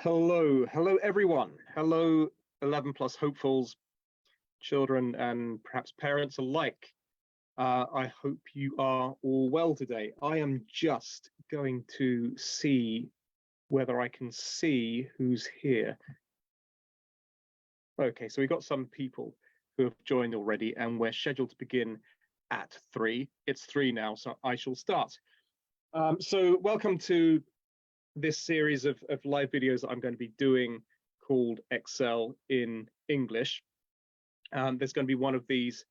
Hello everyone. Hello 11 plus hopefuls, children and perhaps parents alike. I hope you are all well today. I am just going to see whether I can see who's here. Okay, so we've got some people who have joined already and we're scheduled to begin at 3. It's 3 now, so I shall start. So welcome to this series of live videos that I'm going to be doing called Excel in English. There's going to be one of these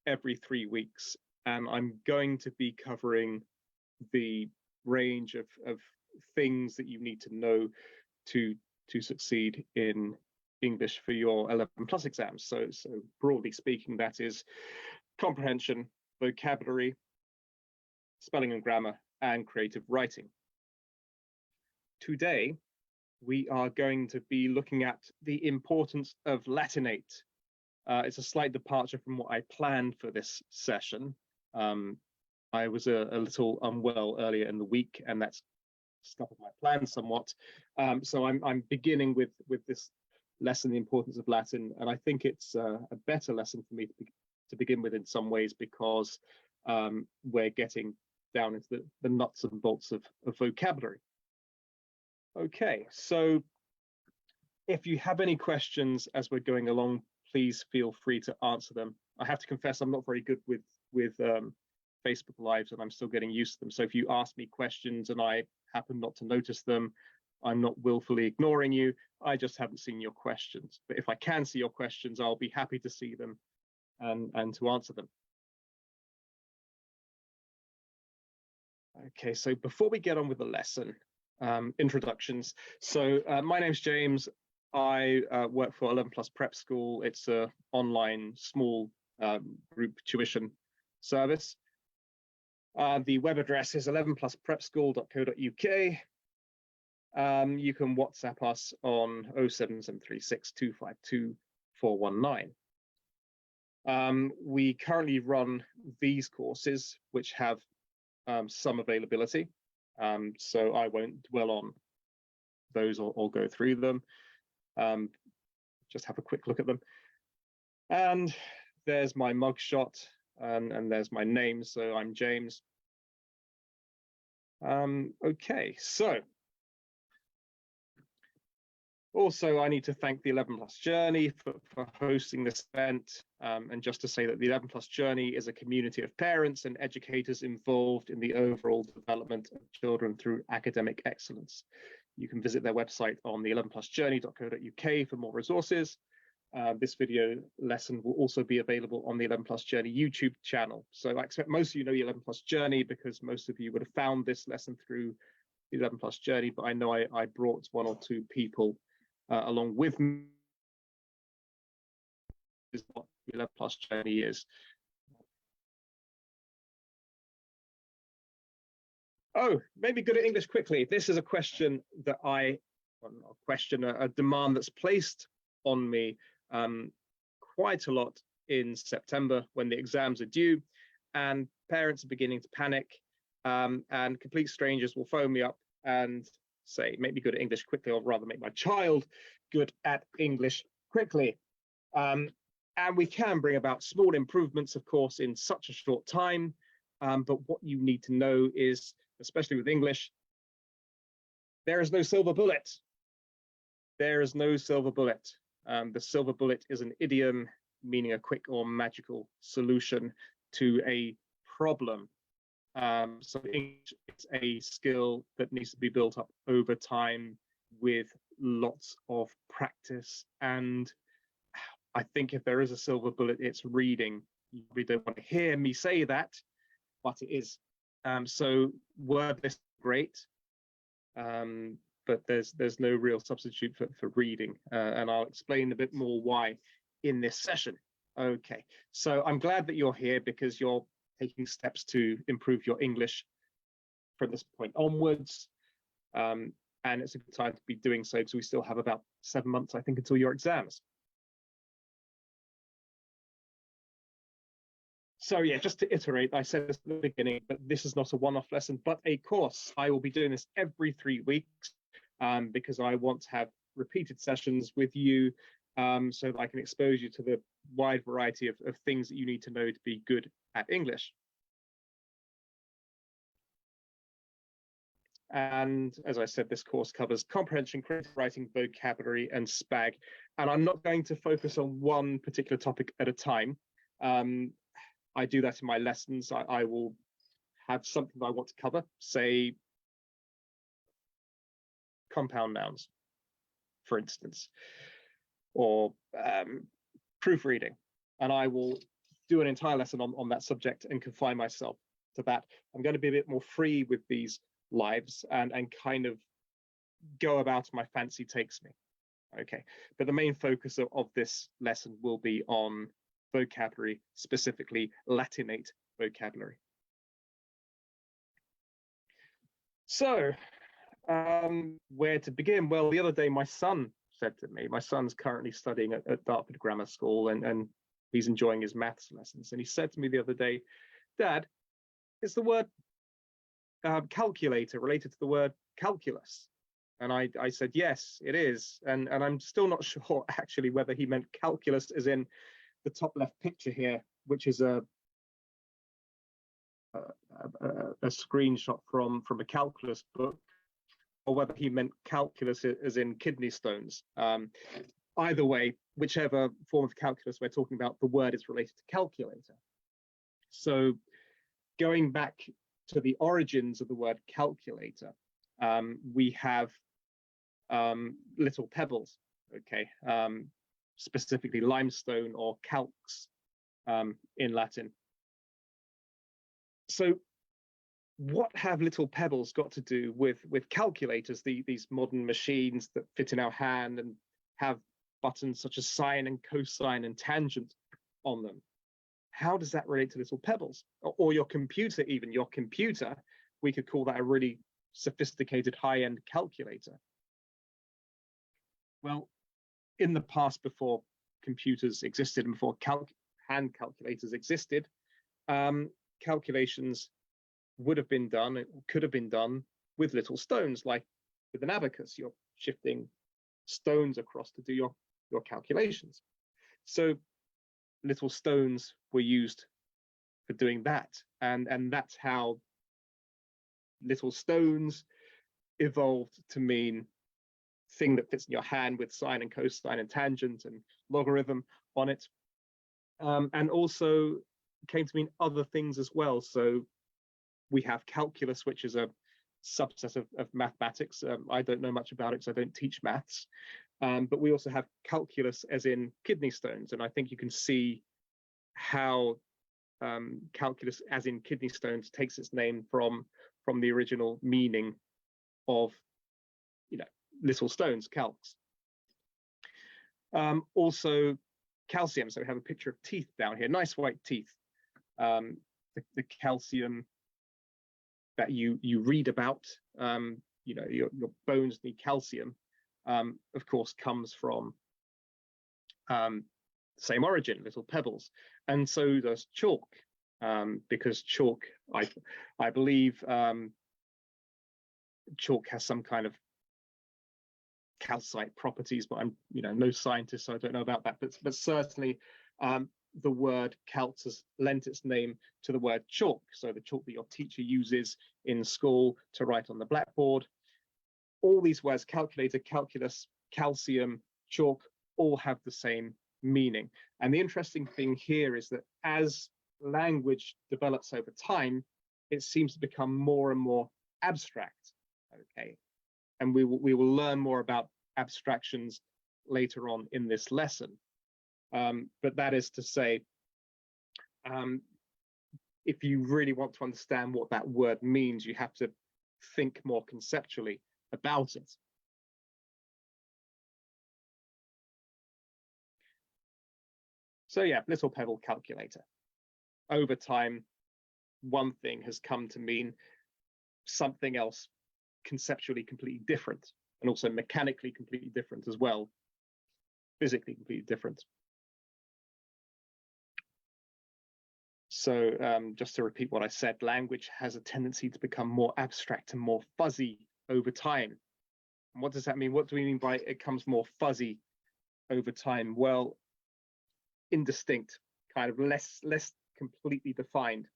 every 3 weeks, and I'm going to be covering the range of things that you need to know to succeed in English for your 11 plus exams. So broadly speaking, that is comprehension, vocabulary, spelling and grammar, and creative writing. Today, we are going to be looking at the importance of Latinate. It's a slight departure from what I planned for this session. I was a little unwell earlier in the week, and that's scuppered my plans somewhat. So I'm beginning with this lesson, the importance of Latin, and I think it's a better lesson for me to begin with in some ways, because we're getting down into the nuts and bolts of vocabulary. Okay, so if you have any questions as we're going along, please feel free to answer them. I have to confess I'm not very good with Facebook Lives, and I'm still getting used to them. So if you ask me questions and I happen not to notice them, I'm not willfully ignoring you. I just haven't seen your questions. But if I can see your questions, I'll be happy to see them and to answer them. Okay, so before we get on with the lesson, introductions. So my name's James. I work for 11 Plus Prep School. It's an online small group tuition service. The web address is 11plusprepschool.co.uk. You can WhatsApp us on 07736 252 419. We currently run these courses, which have some availability. So I won't dwell on those or go through them. Just have a quick look at them. And there's my mugshot, and there's my name. So I'm James. Okay, so also I need to thank the 11 Plus Journey for hosting this event, and just to say that the 11 Plus Journey is a community of parents and educators involved in the overall development of children through academic excellence. You can visit their website on the 11plusjourney.co.uk for more resources. This video lesson will also be available on the 11 Plus Journey YouTube channel. So I expect most of you know the 11 Plus Journey because most of you would have found this lesson through the 11 Plus Journey, but I know I brought 1 or 2 people along with me. Is what the 11 Plus Journey is. Oh, maybe good at English quickly. This is a question that a demand that's placed on me quite a lot in September when the exams are due, and parents are beginning to panic, and complete strangers will phone me up and say, make me good at English quickly, or rather make my child good at English quickly. And we can bring about small improvements, of course, in such a short time. But what you need to know is, especially with English, there is no silver bullet. There is no silver bullet. The silver bullet is an idiom meaning a quick or magical solution to a problem. So English is a skill that needs to be built up over time with lots of practice. And I think if there is a silver bullet, it's reading. You probably don't want to hear me say that, but it is. So word list great, but there's no real substitute for reading, and I'll explain a bit more why in this session. Okay, so I'm glad that you're here because you're taking steps to improve your English from this point onwards, and it's a good time to be doing so because we still have about 7 months, I think, until your exams. So yeah, just to iterate, I said this at the beginning, but this is not a one-off lesson, but a course. I will be doing this every 3 weeks. because I want to have repeated sessions with you so that I can expose you to the wide variety of things that you need to know to be good at English. And as I said, this course covers comprehension, creative writing, vocabulary, and SPAG. And I'm not going to focus on one particular topic at a time. I do that in my lessons. I will have something I want to cover, say compound nouns, for instance, or proofreading. And I will do an entire lesson on that subject and confine myself to that. I'm going to be a bit more free with these lives and kind of go about my fancy takes me. Okay, but the main focus of this lesson will be on vocabulary, specifically Latinate vocabulary. So where to begin? Well, the other day my son said to me, my son's currently studying at Dartford Grammar School, and he's enjoying his maths lessons, and he said to me the other day, Dad, is the word calculator related to the word calculus? And I said, yes, it is. And I'm still not sure actually whether he meant calculus as in the top left picture here, which is a screenshot from a calculus book, or whether he meant calculus as in kidney stones. Either way, whichever form of calculus we're talking about, the word is related to calculator. So going back to the origins of the word calculator, we have little pebbles, okay, specifically limestone or calx in Latin. So what have little pebbles got to do with calculators, these modern machines that fit in our hand and have buttons such as sine and cosine and tangent on them? How does that relate to little pebbles? Or your computer, even your computer, we could call that a really sophisticated high-end calculator. Well, in the past, before computers existed and before hand calculators existed, calculations would have been done, it could have been done with little stones, like with an abacus. You're shifting stones across to do your calculations. So little stones were used for doing that. And that's how little stones evolved to mean thing that fits in your hand with sine and cosine and tangent and logarithm on it. And also came to mean other things as well. So we have calculus, which is a subset of mathematics. I don't know much about it because I don't teach maths. But we also have calculus as in kidney stones. And I think you can see how calculus as in kidney stones takes its name from the original meaning of, little stones, calx. Also calcium. So we have a picture of teeth down here, nice white teeth. The calcium that you read about, your bones need calcium, of course, comes from same origin, little pebbles. And so does chalk, because chalk, I believe, chalk has some kind of calcite properties, but I'm no scientist, so I don't know about that. But certainly the word calx has lent its name to the word chalk. So the chalk that your teacher uses in school to write on the blackboard. All these words, calculator, calculus, calcium, chalk, all have the same meaning. And the interesting thing here is that as language develops over time, it seems to become more and more abstract. Okay, and we will learn more about abstractions later on in this lesson. But that is to say, if you really want to understand what that word means, you have to think more conceptually about it. So yeah, little pebble calculator. Over time, one thing has come to mean something else conceptually completely different, and also mechanically completely different as well, physically completely different. So just to repeat what I said, language has a tendency to become more abstract and more fuzzy over time. And what does that mean? What do we mean by it becomes more fuzzy over time? Well, indistinct, kind of less completely defined.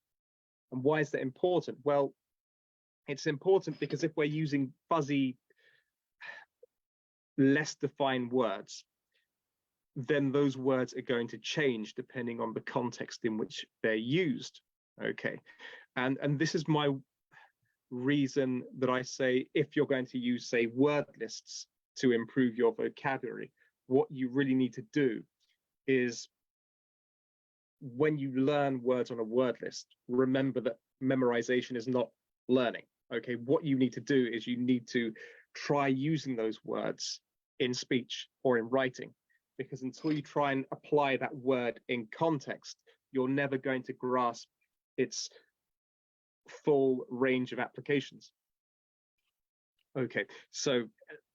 And why is that important? Well, it's important because if we're using fuzzy, less defined words, then those words are going to change depending on the context in which they're used. Okay, and this is my reason that I say, if you're going to use, say, word lists to improve your vocabulary, what you really need to do is, when you learn words on a word list, remember that memorization is not learning. Okay, what you need to do is you need to try using those words in speech or in writing, because until you try and apply that word in context, you're never going to grasp its full range of applications. Okay, so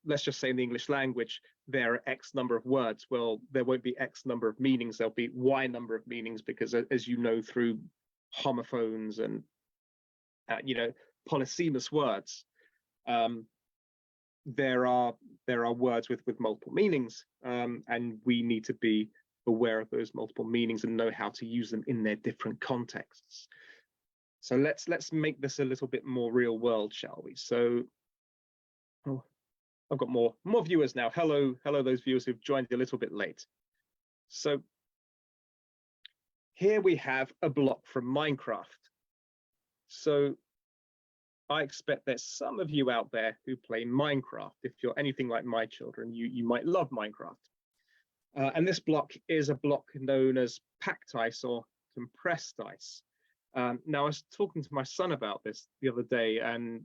let's just say in the English language, there are X number of words. Well, there won't be X number of meanings, there'll be Y number of meanings, because as you know, through homophones and, polysemous words, there are words with multiple meanings, and we need to be aware of those multiple meanings and know how to use them in their different contexts. So let's make this a little bit more real world, shall we? So, oh, I've got more viewers now. Hello, those viewers who've joined a little bit late. So here we have a block from Minecraft. So I expect there's some of you out there who play Minecraft. If you're anything like my children, you might love Minecraft. And this block is a block known as packed ice or compressed ice. Now, I was talking to my son about this the other day, and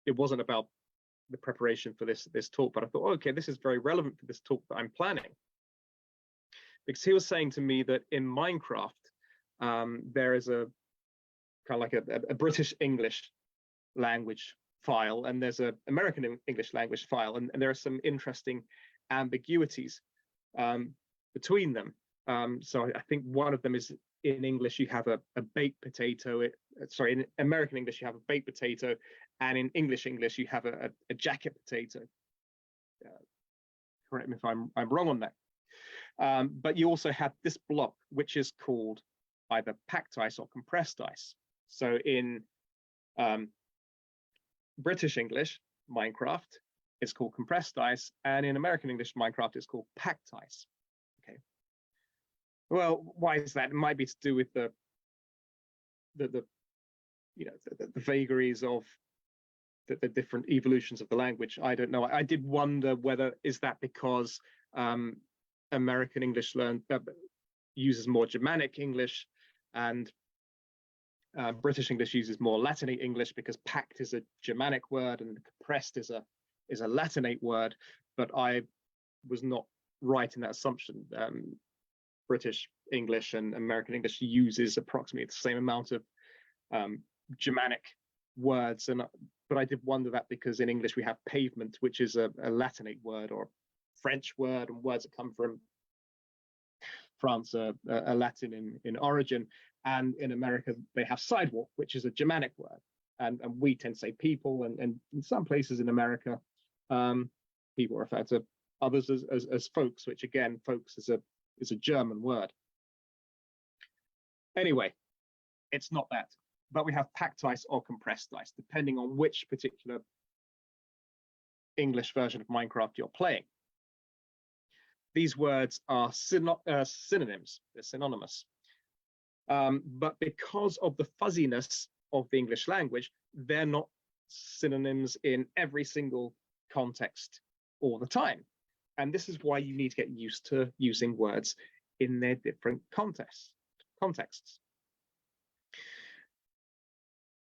it wasn't about the preparation for this talk, but I thought, okay, this is very relevant for this talk that I'm planning. Because he was saying to me that in Minecraft, there is a kind of like a British English language file, and there's an American English language file, and there are some interesting ambiguities between them. So I think one of them is, in English you have a baked potato. In American English you have a baked potato, and in English you have a jacket potato. Correct me if I'm wrong on that. But you also have this block, which is called either packed ice or compressed ice. So in British English, Minecraft, it's called compressed ice, and in American English, Minecraft, is called packed ice. Okay. Well, why is that? It might be to do with the vagaries of the different evolutions of the language. I don't know. I did wonder whether is that because American English uses more Germanic English, and British English uses more Latinate English, because packed is a Germanic word and compressed is a Latinate word. But I was not right in that assumption. British English and American English uses approximately the same amount of Germanic words, but I did wonder that because in English we have pavement, which is a Latinate word or French word, and words that come from France are Latin in origin, and in America they have sidewalk, which is a Germanic word, and we tend to say people, and in some places in America people refer to others as folks, which again, folks is a German word. Anyway, it's not that, but we have packed ice or compressed ice, depending on which particular English version of Minecraft you're playing. These words are synonyms, they're synonymous. But because of the fuzziness of the English language, they're not synonyms in every single context all the time. And this is why you need to get used to using words in their different contexts.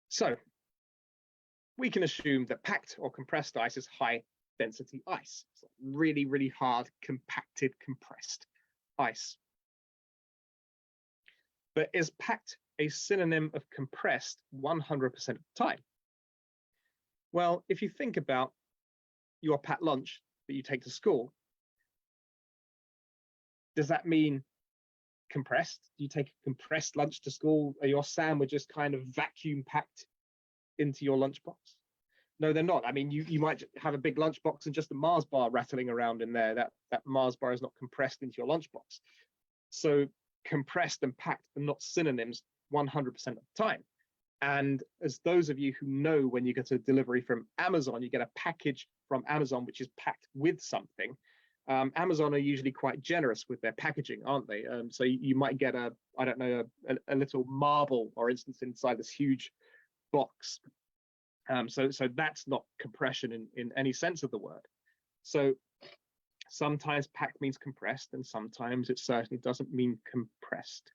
So we can assume that packed or compressed ice is high density ice. It's really, really hard, compacted, compressed ice. But is packed a synonym of compressed 100% of the time? Well, if you think about your packed lunch that you take to school, does that mean compressed? Do you take a compressed lunch to school? Are your sandwiches kind of vacuum packed into your lunchbox? No, they're not. I mean, you might have a big lunchbox and just a Mars bar rattling around in there. That Mars bar is not compressed into your lunchbox. So compressed and packed are not synonyms 100% of the time. And as those of you who know, when you get a delivery from Amazon, you get a package from Amazon which is packed with something. Amazon are usually quite generous with their packaging, aren't they? So you might get a little marble, for instance, inside this huge box. So that's not compression in any sense of the word. So sometimes packed means compressed, and sometimes it certainly doesn't mean compressed.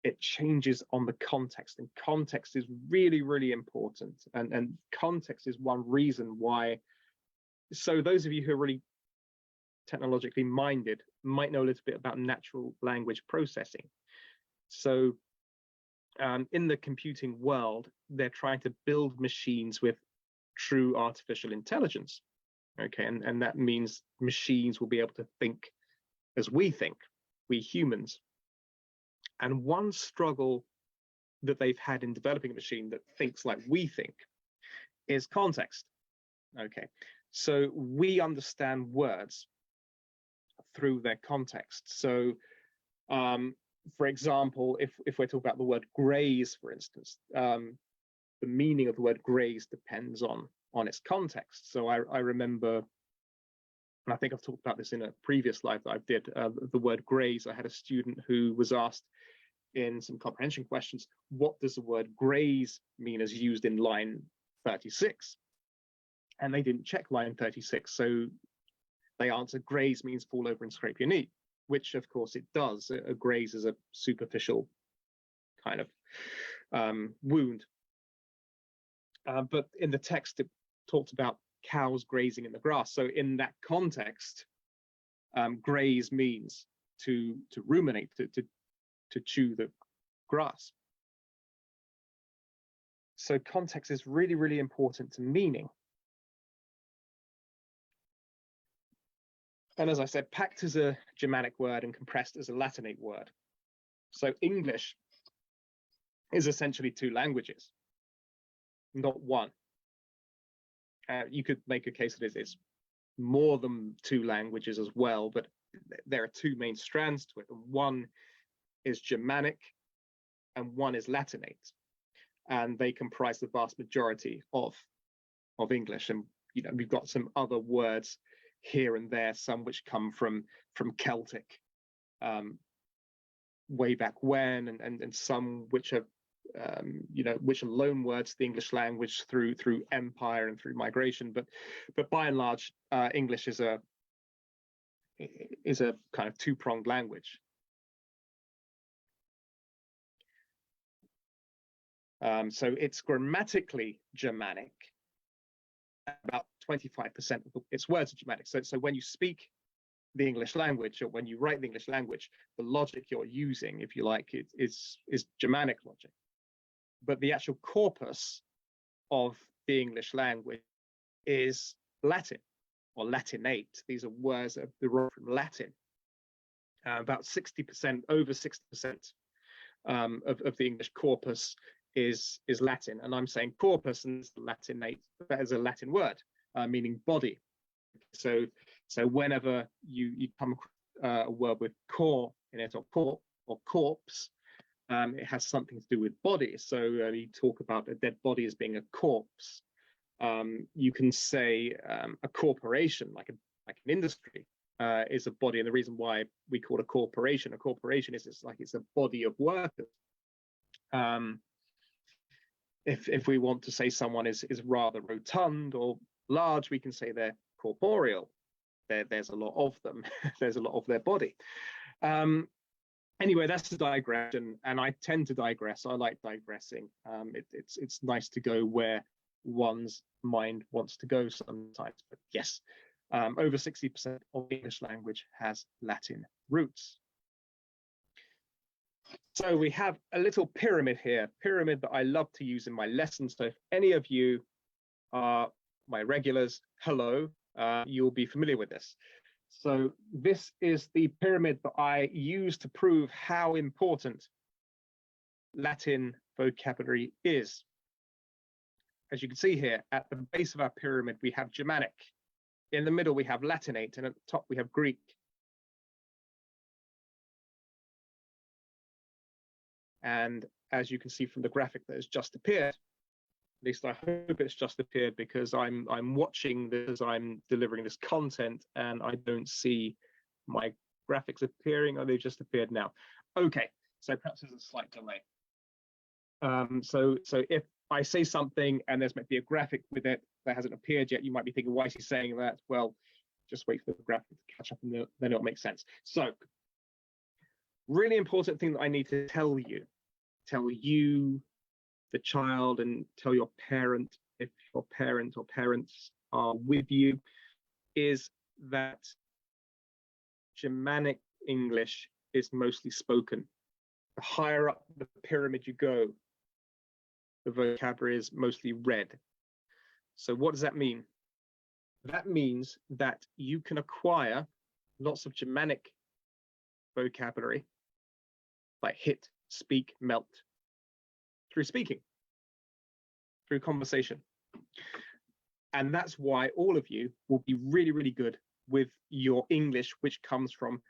It changes on the context, and context is really, really important. And context is one reason why. So those of you who are really technologically minded might know a little bit about natural language processing. So in the computing world, they're trying to build machines with true artificial intelligence. Okay, and that means machines will be able to think as we think, we humans. And one struggle that they've had in developing a machine that thinks like we think is context. Okay, so we understand words through their context. So for example, if we're talking about the word graze, for instance, the meaning of the word graze depends on its context. So I remember, and I think I've talked about this in a previous life that I did, the word graze. I had a student who was asked in some comprehension questions, what does the word graze mean as used in line 36? And they didn't check line 36. So they answered graze means fall over and scrape your knee, which of course it does. A graze is a superficial kind of wound. But in the text, it talked about cows grazing in the grass. So in that context, graze means to ruminate, to chew the grass. So context is really, really important to meaning. And as I said, packed is a Germanic word and compressed is a Latinate word. So English is essentially two languages, not one. You could make a case that it's more than two languages as well, but there are two main strands to it. One is Germanic and one is Latinate, and they comprise the vast majority of English. And we've got some other words here and there, some which come from Celtic way back when, and some which are which are loan words to the English language through empire and through migration. But by and large, English is a kind of two-pronged language. So it's grammatically Germanic. About 25% of its words are Germanic. So when you speak the English language, or when you write the English language, the logic you're using, if you like, is Germanic logic. But the actual corpus of the English language is Latin or Latinate. These are words that are derived from Latin. About 60%, over 60% of the English corpus is Latin. And I'm saying corpus, and Latinate, that is a Latin word meaning body. So whenever you come across a word with core in it, or corp or corpse, it has something to do with body. So you talk about a dead body as being a corpse. You can say a corporation, like an industry, is a body, and the reason why we call it a corporation is it's a body of workers. If we want to say someone is rather rotund or large, we can say they're corporeal. There's a lot of them. There's a lot of their body. Anyway, that's a digression, and I tend to digress. I like digressing. It's nice to go where one's mind wants to go sometimes. But yes, over 60% of the English language has Latin roots. So we have a little pyramid here, pyramid that I love to use in my lessons. So if any of you are my regulars, hello, you'll be familiar with this. So this is the pyramid that I use to prove how important Latin vocabulary is. as you can see here, at the base of our pyramid, we have Germanic. In the middle, we have Latinate, and at the top, we have Greek. And as you can see from the graphic that has just appeared, at least I hope it's just appeared, because I'm watching this as I'm delivering this content, and I don't see my graphics appearing, or they just appeared now. Okay, so perhaps there's a slight delay. So if I say something and there's might be a graphic with it that hasn't appeared yet, you might be thinking, why is he saying that? Well, just wait for the graphic to catch up, and then it'll make sense. So, really important thing that I need to tell you, the child, and tell your parent, if your parent or parents are with you, is that Germanic English is mostly spoken. The higher up the pyramid you go, the vocabulary is mostly read. So what does that mean? That means that you can acquire lots of Germanic vocabulary, like hit, speak, melt, through speaking, through conversation. And that's why all of you will be really, really good with your English, which comes from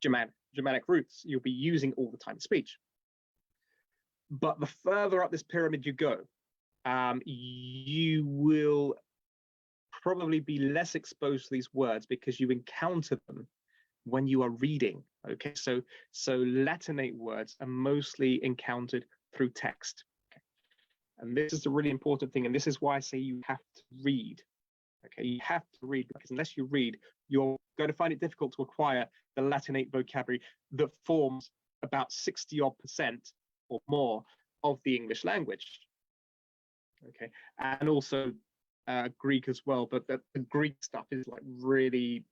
Germanic roots. You'll be using all the time speech. But the further up this pyramid you go, you will probably be less exposed to these words because you encounter them when you are reading. Okay, so Latinate words are mostly encountered through text. Okay? And this is a really important thing, and this is why I say you have to read. Okay, you have to read, because unless you read, you're going to find it difficult to acquire the Latinate vocabulary that forms about 60% or more of the English language. Okay, and also Greek as well, but the Greek stuff is like really,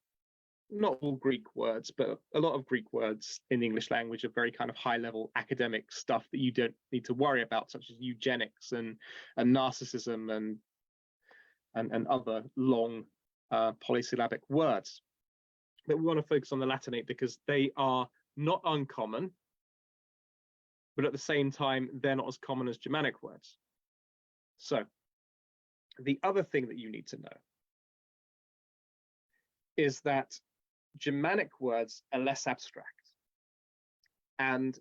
not all Greek words, but a lot of Greek words in the English language are very kind of high level academic stuff that you don't need to worry about, such as eugenics and narcissism and other long polysyllabic words. But we want to focus on the Latinate because they are not uncommon, but at the same time, they're not as common as Germanic words. So the other thing that you need to know is that Germanic words are less abstract. And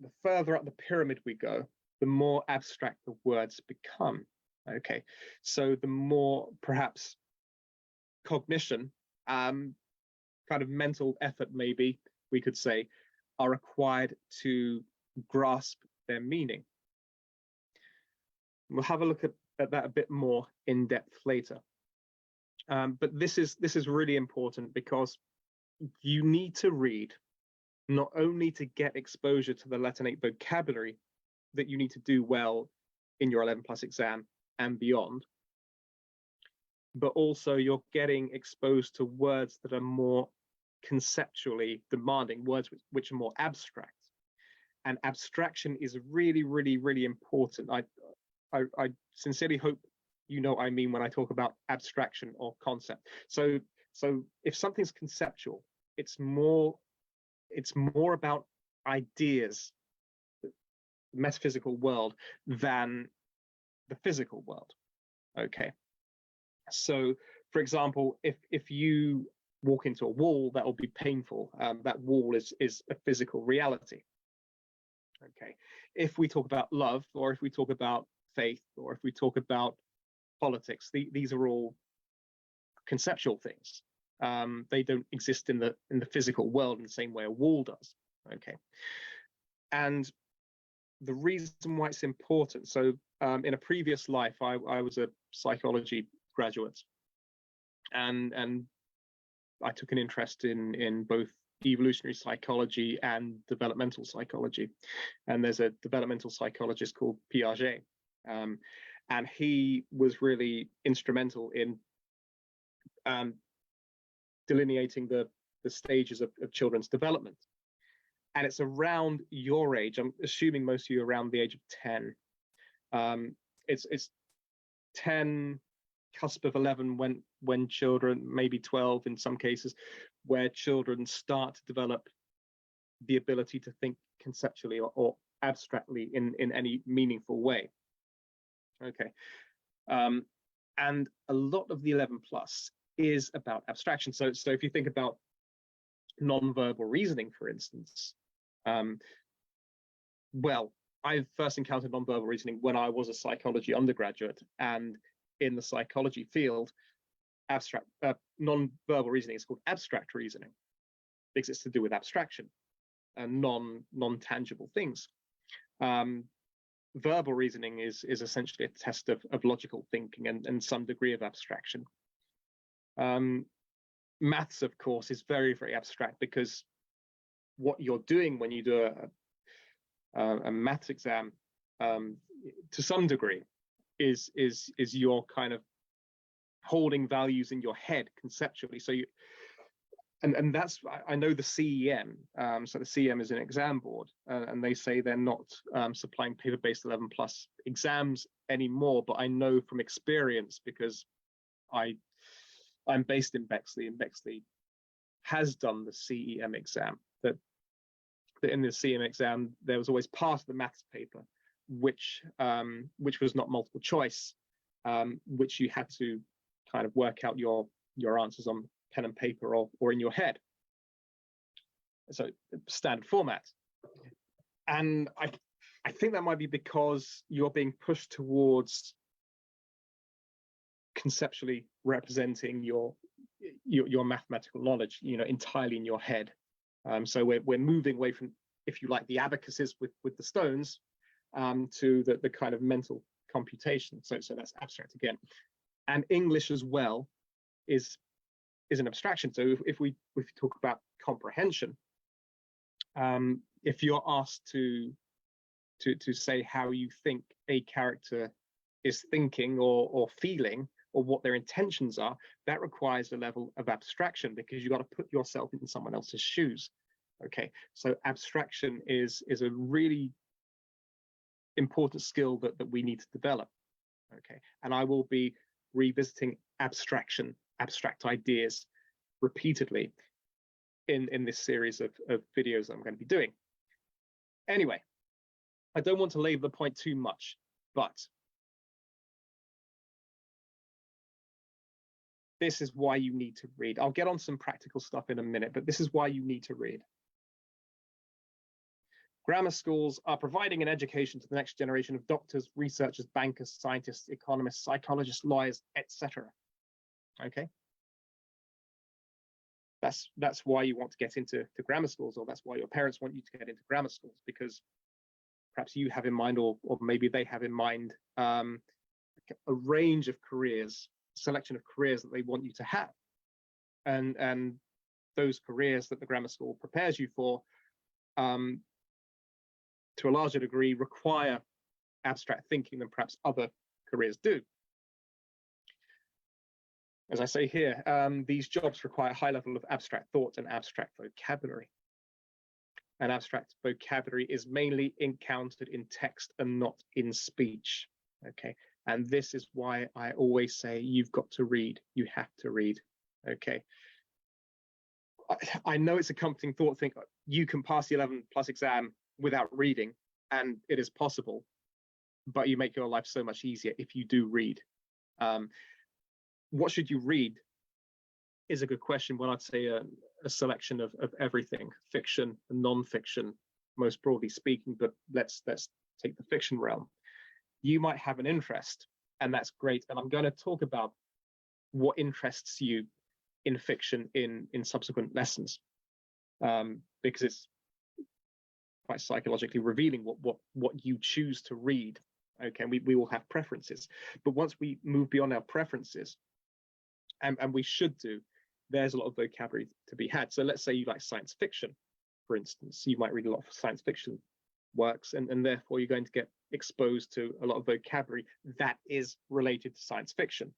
the further up the pyramid we go, the more abstract the words become. Okay, so the more perhaps cognition, kind of mental effort, maybe we could say, are required to grasp their meaning. We'll have a look at that a bit more in depth later. But this is really important because you need to read not only to get exposure to the Latinate vocabulary that you need to do well in your 11+ exam and beyond, but also you're getting exposed to words that are more conceptually demanding, words which are more abstract. And abstraction is really, really, really important. I sincerely hope you know what I mean when I talk about abstraction or concept. So if something's conceptual, it's more about ideas, the metaphysical world, than the physical world. Okay. So, for example, if you walk into a wall, that will be painful. That wall is a physical reality. Okay. If we talk about love, or if we talk about faith, or if we talk about politics, these are all conceptual things. They don't exist in the physical world in the same way a wall does. Okay. And the reason why it's important, so in a previous life, I was a psychology graduate, and I took an interest in both evolutionary psychology and developmental psychology. And there's a developmental psychologist called Piaget, and he was really instrumental in delineating the stages of children's development. And it's around your age. I'm assuming most of you are around the age of 10. It's 10, cusp of 11 when children, maybe 12 in some cases, where children start to develop the ability to think conceptually or abstractly in any meaningful way. Okay. And a lot of the 11 plus is about abstraction. So if you think about non-verbal reasoning, for instance, well, I first encountered non-verbal reasoning when I was a psychology undergraduate, and in the psychology field, non-verbal reasoning is called abstract reasoning because it's to do with abstraction and non-tangible things. Verbal reasoning is essentially a test of logical thinking and some degree of abstraction. Maths, of course, is very, very abstract, because what you're doing when you do a maths exam, to some degree, is you're kind of holding values in your head conceptually. So you, and that's, I know the CEM, so the CEM is an exam board, and they say they're not supplying paper-based 11 plus exams anymore, but I know from experience, because I'm based in Bexley, and Bexley has done the CEM exam, that in the CEM exam there was always part of the maths paper which was not multiple choice, which you had to kind of work out your answers on pen and paper or in your head. So standard format. And I think that might be because you're being pushed towards conceptually representing your mathematical knowledge, entirely in your head. So we're moving away from, if you like, the abacuses with the stones, to the kind of mental computation. So that's abstract again. And English as well is an abstraction. So if we talk about comprehension, if you're asked to say how you think a character is thinking or feeling, or what their intentions are, that requires a level of abstraction, because you've got to put yourself in someone else's shoes. Okay, so abstraction is a really important skill that we need to develop. Okay, and I will be revisiting abstract ideas repeatedly in this series of videos that I'm going to be doing. Anyway, I don't want to labor the point too much, but this is why you need to read. I'll get on some practical stuff in a minute, but this is why you need to read. Grammar schools are providing an education to the next generation of doctors, researchers, bankers, scientists, economists, psychologists, lawyers, etc. Okay? That's why you want to get into grammar schools, or that's why your parents want you to get into grammar schools, because perhaps you have in mind, or maybe they have in mind, a range of careers, selection of careers that they want you to have, and those careers that the grammar school prepares you for, to a larger degree, require abstract thinking than perhaps other careers do. As I say here, these jobs require a high level of abstract thought and abstract vocabulary. And abstract vocabulary is mainly encountered in text and not in speech. Okay, and this is why I always say you've got to read. You have to read. Okay, I know it's a comforting thought. Think you can pass the 11 plus exam without reading, and it is possible, but you make your life so much easier if you do read. What should you read is a good question. Well, I'd say a selection of everything, fiction and non-fiction, most broadly speaking, but let's take the fiction realm. You might have an interest, and that's great. And I'm going to talk about what interests you in fiction in subsequent lessons, because it's quite psychologically revealing what you choose to read. Okay, we will have preferences, but once we move beyond our preferences, and we should do, there's a lot of vocabulary to be had. So let's say you like science fiction, for instance. You might read a lot of science fiction works, and therefore you're going to get exposed to a lot of vocabulary that is related to science fiction,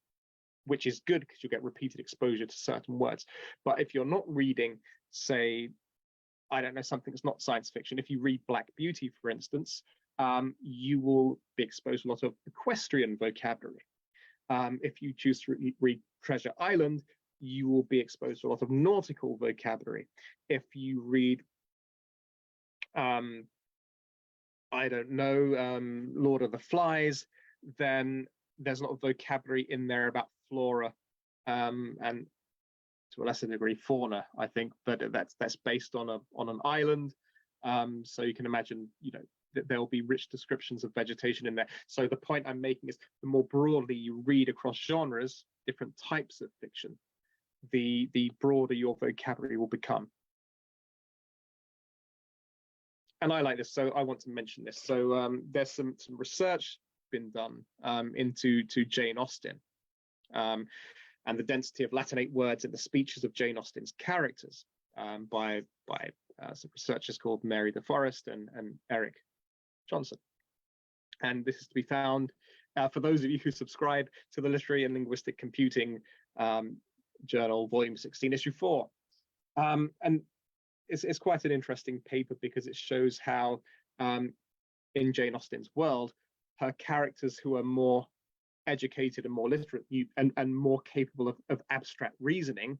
which is good because you get repeated exposure to certain words. But if you're not reading, say, I don't know, something that's not science fiction, if you read Black Beauty, for instance, you will be exposed to a lot of equestrian vocabulary. If you choose to read Treasure Island, you will be exposed to a lot of nautical vocabulary. If you read, I don't know, Lord of the Flies, then there's a lot of vocabulary in there about flora, and to a lesser degree fauna, I think, but that's based on an island. So you can imagine, that there'll be rich descriptions of vegetation in there. So the point I'm making is, the more broadly you read across genres, different types of fiction, the broader your vocabulary will become. And I like this, so I want to mention this. So there's some research been done into Jane Austen, and the density of Latinate words in the speeches of Jane Austen's characters, by some researchers called Mary de Forest and Eric Johnson. And this is to be found for those of you who subscribe to the Literary and Linguistic Computing Journal, Volume 16, Issue 4. And it's quite an interesting paper, because it shows how in Jane Austen's world, her characters who are more educated and more literate and more capable of abstract reasoning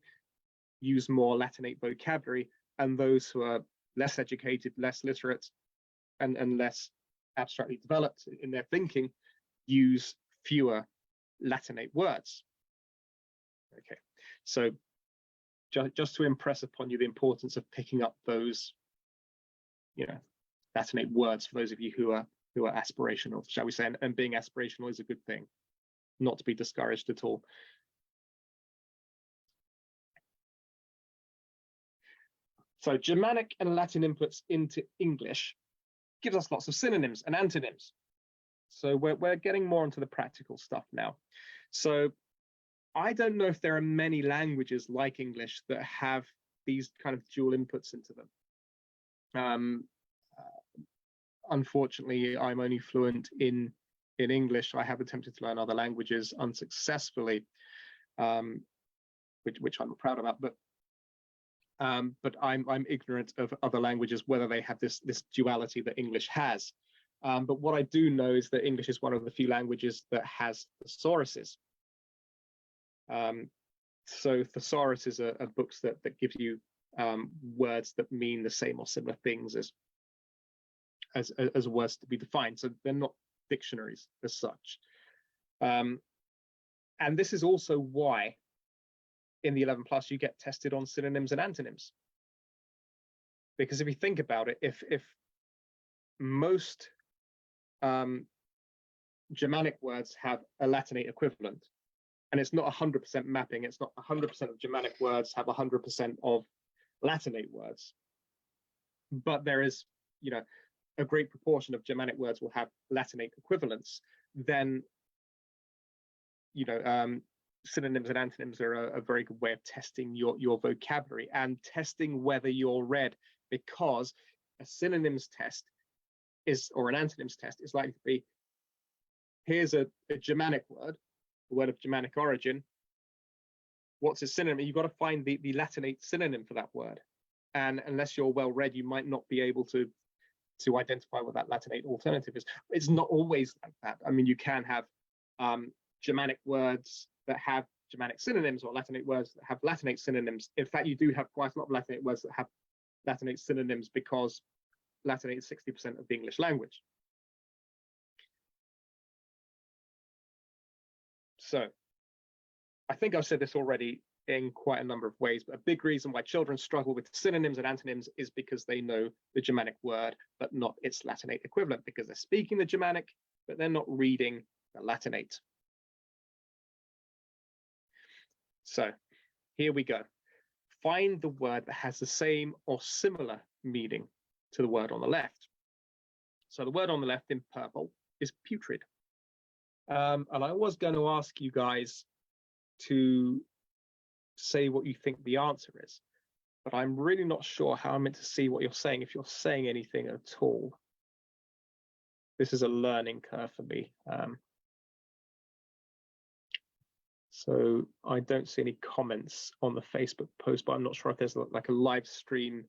use more Latinate vocabulary, and those who are less educated, less literate, and less abstractly developed in their thinking use fewer Latinate words. Okay, so just to impress upon you the importance of picking up those, Latinate words, for those of you who are aspirational, shall we say, and being aspirational is a good thing, not to be discouraged at all. So Germanic and Latin inputs into English gives us lots of synonyms and antonyms. So we're getting more into the practical stuff now. So I don't know if there are many languages like English that have these kind of dual inputs into them. Unfortunately, I'm only fluent in English. I have attempted to learn other languages unsuccessfully, which I'm proud about, but I'm ignorant of other languages, whether they have this duality that English has. But what I do know is that English is one of the few languages that has thesauruses. So thesauruses are books that give you words that mean the same or similar things as words to be defined. So they're not dictionaries as such. And this is also why in the 11 plus you get tested on synonyms and antonyms, because if you think about it, if most Germanic words have a Latinate equivalent, and it's not 100% mapping, it's not 100% of Germanic words have 100% of Latinate words, but there is, a great proportion of Germanic words will have Latinate equivalents, then, synonyms and antonyms are a very good way of testing your vocabulary and testing whether you're read, because a synonyms test or an antonyms test is likely to be, here's a Germanic word, a word of Germanic origin. What's its synonym? You've got to find the Latinate synonym for that word. And unless you're well read, you might not be able to identify what that Latinate alternative is. It's not always like that. I mean, you can have Germanic words that have Germanic synonyms, or Latinate words that have Latinate synonyms. In fact, you do have quite a lot of Latinate words that have Latinate synonyms, because Latinate is 60% of the English language. So I think I've said this already in quite a number of ways, but a big reason why children struggle with synonyms and antonyms is because they know the Germanic word, but not its Latinate equivalent, because they're speaking the Germanic, but they're not reading the Latinate. So here we go. Find the word that has the same or similar meaning to the word on the left. So the word on the left in purple is putrid. And I was going to ask you guys to say what you think the answer is, but I'm really not sure how I'm meant to see what you're saying, if you're saying anything at all. This is a learning curve for me. So I don't see any comments on the Facebook post, but I'm not sure if there's like a live stream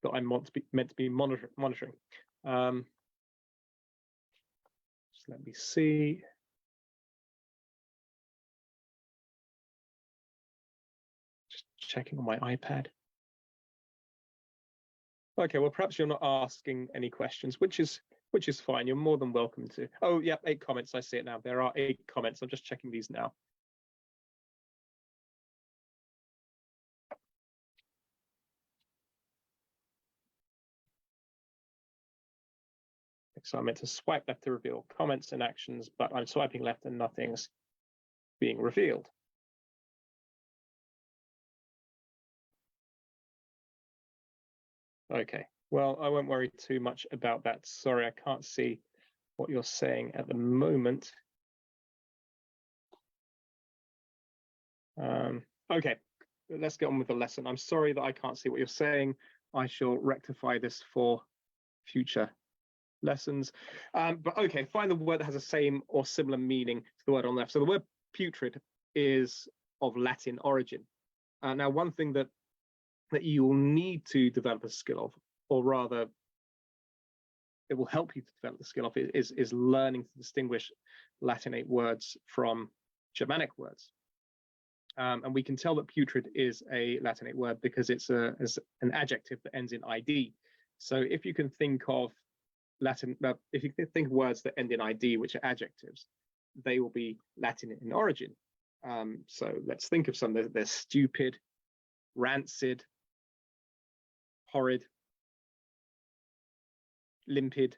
that I'm meant to be monitoring. Just let me see. Just checking on my iPad. Okay, well, perhaps you're not asking any questions, which is which is fine. You're more than welcome to. Oh, yeah, 8 comments. I see it now. There are 8 comments. I'm just checking these now. So I meant to swipe left to reveal comments and actions, but I'm swiping left and nothing's being revealed. Okay, well, I won't worry too much about that. Sorry, I can't see what you're saying at the moment. Okay, let's get on with the lesson. I'm sorry that I can't see what you're saying. I shall rectify this for future lessons. But okay, find the word that has the same or similar meaning to the word on the left. So the word putrid is of Latin origin. Now, one thing that you will need to develop a skill of, or rather, it will help you to develop the skill of, is learning to distinguish Latinate words from Germanic words. And we can tell that putrid is a Latinate word because it's an adjective that ends in id. So if you can think of if you can think of words that end in id, which are adjectives, they will be Latin in origin. So let's think of some. They're stupid, rancid, horrid, limpid,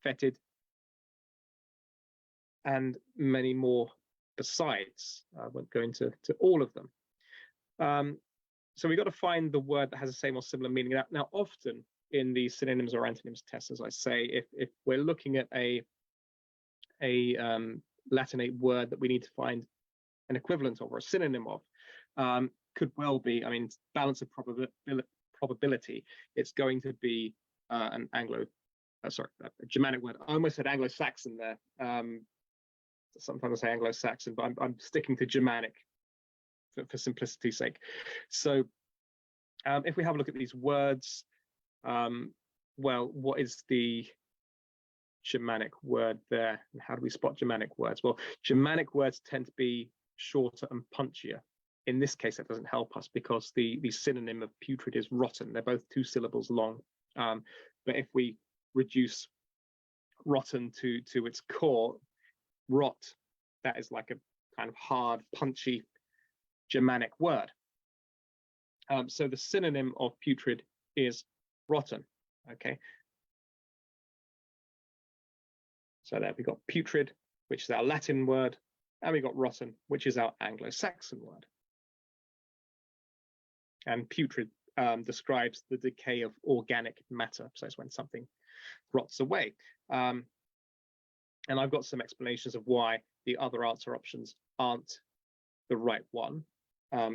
fetid, and many more besides. I won't go into all of them. So we've got to find the word that has the same or similar meaning. Now, often in the synonyms or antonyms tests, as I say, if we're looking at a Latinate word that we need to find an equivalent of or a synonym of, could well be, I mean, balance of probability, it's going to be a Germanic word. I almost said Anglo-Saxon there. Sometimes I say Anglo-Saxon, but I'm sticking to Germanic for simplicity's sake. So if we have a look at these words, well, what is the Germanic word there? And how do we spot Germanic words? Well, Germanic words tend to be shorter and punchier. In this case, that doesn't help us because the synonym of putrid is rotten. They're both 2 syllables long. But if we reduce rotten to its core, rot, that is like a kind of hard, punchy Germanic word. So the synonym of putrid is rotten. Okay. So there we got putrid, which is our Latin word, and we got rotten, which is our Anglo-Saxon word. And putrid describes the decay of organic matter. So it's when something rots away. And I've got some explanations of why the other answer options aren't the right one.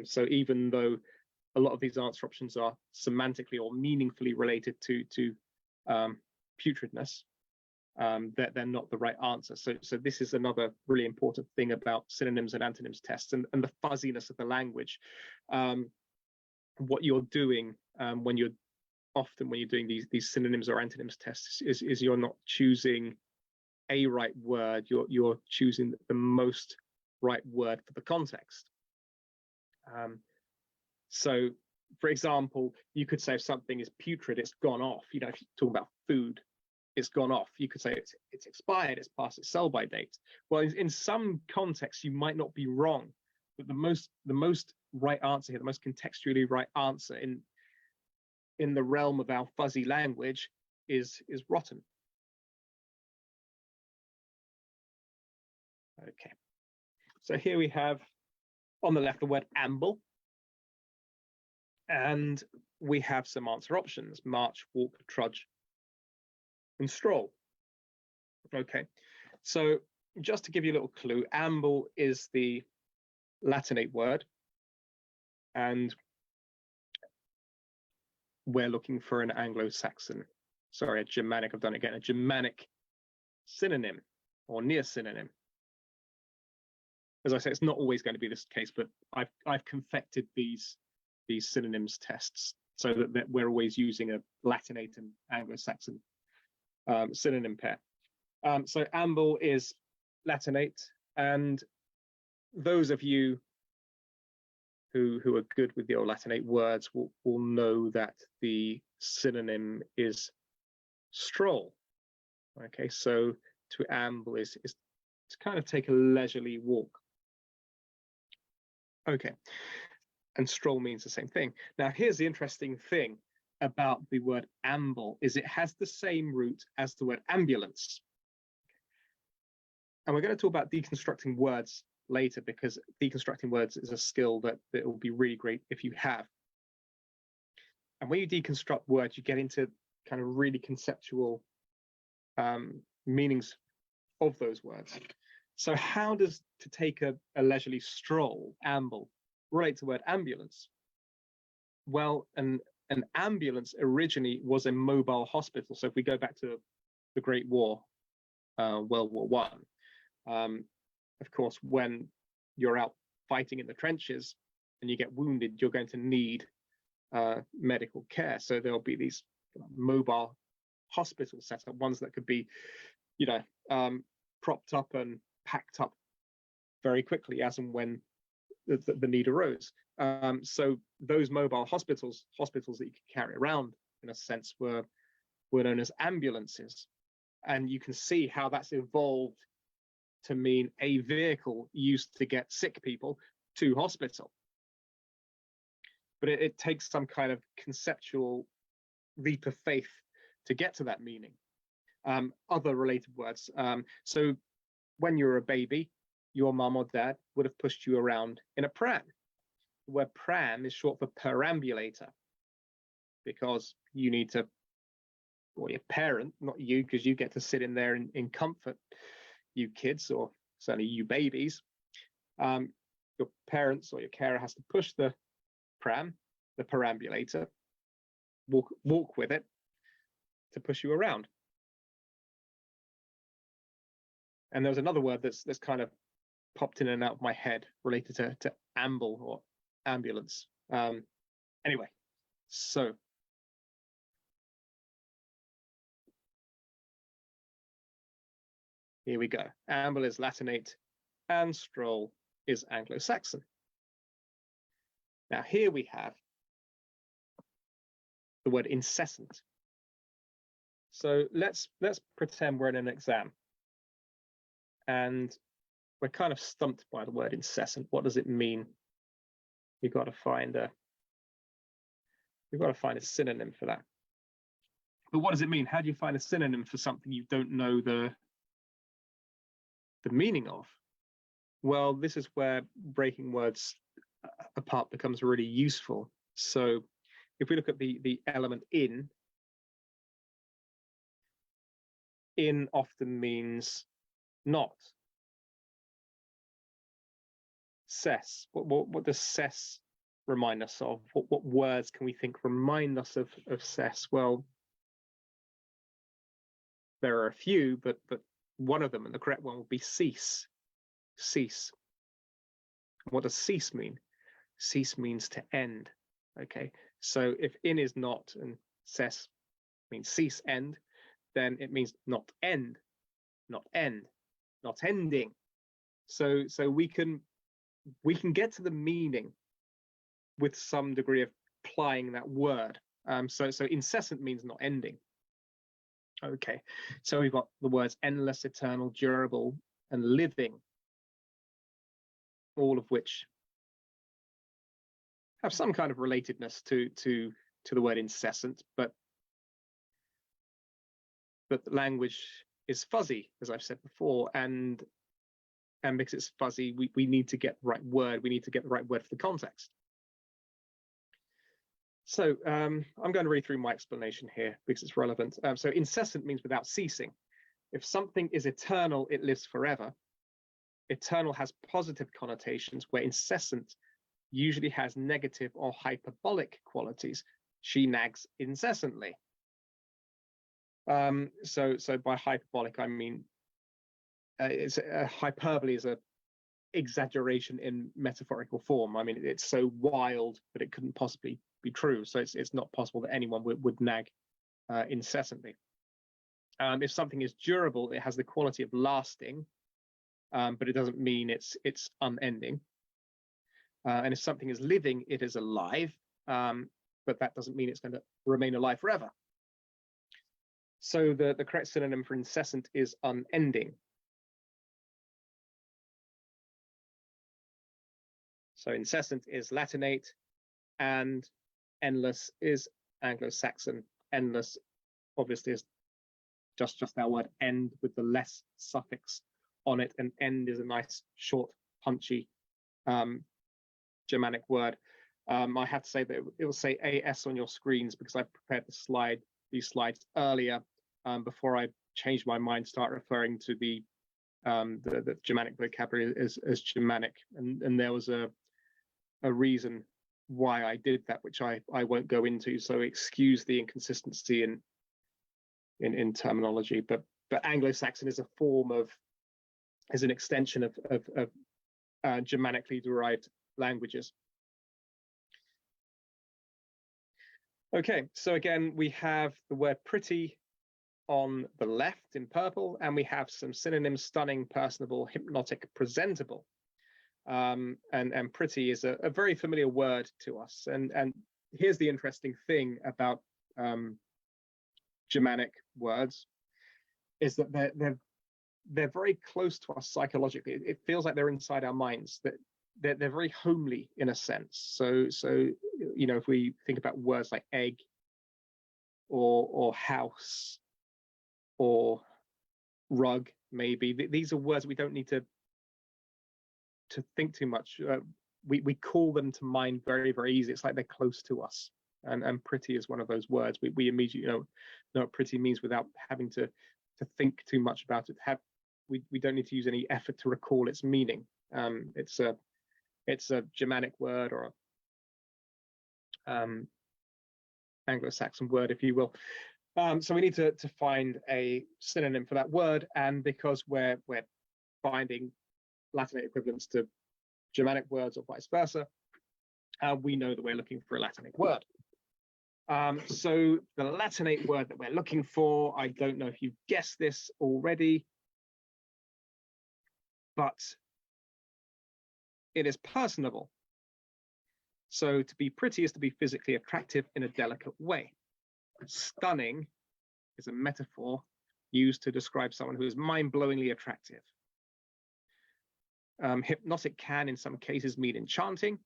So even though a lot of these answer options are semantically or meaningfully related to putridness, they're not the right answer. So this is another really important thing about synonyms and antonyms tests and the fuzziness of the language. What you're doing when you're doing these synonyms or antonyms tests is you're not choosing a right word, you're choosing the most right word for the context. So for example, you could say if something is putrid, it's gone off. You know, if you're talking about food, it's gone off. You could say it's expired, it's past its sell-by date. Well, in some contexts, you might not be wrong, but the most right answer here, the most contextually right answer in the realm of our fuzzy language is rotten. Okay, so here we have on the left the word amble, and we have some answer options: march, walk, trudge, and stroll. Okay, so just to give you a little clue, amble is the Latinate word, and we're looking for an Anglo-Saxon, sorry, a Germanic, I've done it again, a Germanic synonym or near synonym. As I say, it's not always going to be this case, but I've confected these synonyms tests so that we're always using a Latinate and Anglo-Saxon synonym pair. So amble is Latinate, and those of you who are good with the old Latinate words will know that the synonym is stroll. Okay, so to amble is to kind of take a leisurely walk. Okay, and stroll means the same thing. Now, here's the interesting thing about the word amble is it has the same root as the word ambulance. And we're going to talk about deconstructing words later, because deconstructing words is a skill that will be really great if you have. And when you deconstruct words, you get into kind of really conceptual meanings of those words. So how does to take a leisurely stroll, amble, relate to the word ambulance? Well, an ambulance originally was a mobile hospital. So if we go back to the Great War, World War One, of course, when you're out fighting in the trenches and you get wounded, you're going to need medical care. So there'll be these mobile hospitals set up, ones that could be, propped up and packed up very quickly as and when the need arose. So those mobile hospitals that you could carry around, in a sense, were known as ambulances. And you can see how that's evolved to mean a vehicle used to get sick people to hospital. But it takes some kind of conceptual leap of faith to get to that meaning. Other related words. So when you were a baby, your mum or dad would have pushed you around in a pram. The word pram is short for perambulator, because you need to, or your parent, not you, because you get to sit in there in comfort, you kids, or certainly you babies. Your parents or your carer has to push the pram, the perambulator, walk with it to push you around. And there's another word that's kind of popped in and out of my head related to amble or ambulance. Anyway, so here we go. Amble is Latinate and stroll is Anglo-Saxon. Now here we have the word incessant. So let's pretend we're in an exam and we're kind of stumped by the word incessant. What does it mean? We've got to find a synonym for that. But what does it mean? How do you find a synonym for something you don't know the meaning of? Well, this is where breaking words apart becomes really useful. So if we look at the element in often means not. Cess. What does cess remind us of? What words can we think remind us of cess? Well, there are a few, but one of them, and the correct one, would be cease. Cease. What does cease mean? Cease means to end. Okay, so if in is not and cess means cease, end, then it means not end, not end, not ending. So we can get to the meaning with some degree of applying that word. So incessant means not ending. Okay, so we've got the words endless, eternal, durable, and living, all of which have some kind of relatedness to the word incessant, but language is fuzzy, as I've said before, and because it's fuzzy, we need to get the right word. We need to get the right word for the context. So I'm going to read through my explanation here because it's relevant. So incessant means without ceasing. If something is eternal, it lives forever. Eternal has positive connotations, where incessant usually has negative or hyperbolic qualities. She nags incessantly. So by hyperbolic, I mean hyperbole is a exaggeration in metaphorical form. I mean, it's so wild that it couldn't possibly be true. So it's not possible that anyone would nag incessantly. If something is durable, it has the quality of lasting, but it doesn't mean it's unending. And if something is living, it is alive, but that doesn't mean it's going to remain alive forever. So the correct synonym for incessant is unending. So incessant is Latinate, and endless is Anglo-Saxon. Endless obviously is just our word end with the less suffix on it, and end is a nice short punchy Germanic word. I have to say that it will say AS on your screens because I prepared these slides earlier before I changed my mind, start referring to the Germanic vocabulary as Germanic, and there was a reason why I did that, which I won't go into. So excuse the inconsistency in terminology, but Anglo-Saxon is an extension of Germanically derived languages. Okay, so again, we have the word pretty on the left in purple, and we have some synonyms: stunning, personable, hypnotic, presentable. And pretty is a very familiar word to us. And here's the interesting thing about Germanic words, is that they're very close to us psychologically. It feels like they're inside our minds, that they're very homely in a sense. So you know, if we think about words like egg or house or rug, maybe these are words we don't need to think too much. We call them to mind very, very easy. It's like they're close to us. And pretty is one of those words we immediately know what pretty means without having to think too much about it. We don't need to use any effort to recall its meaning. It's a Germanic word, or Anglo-Saxon word, if you will. So we need to find a synonym for that word, and because we're finding Latinate equivalents to Germanic words or vice versa, we know that we're looking for a Latinate word. So the Latinate word that we're looking for, I don't know if you've guessed this already, but it is personable. So to be pretty is to be physically attractive in a delicate way. Stunning is a metaphor used to describe someone who is mind-blowingly attractive. Hypnotic can, in some cases, mean enchanting.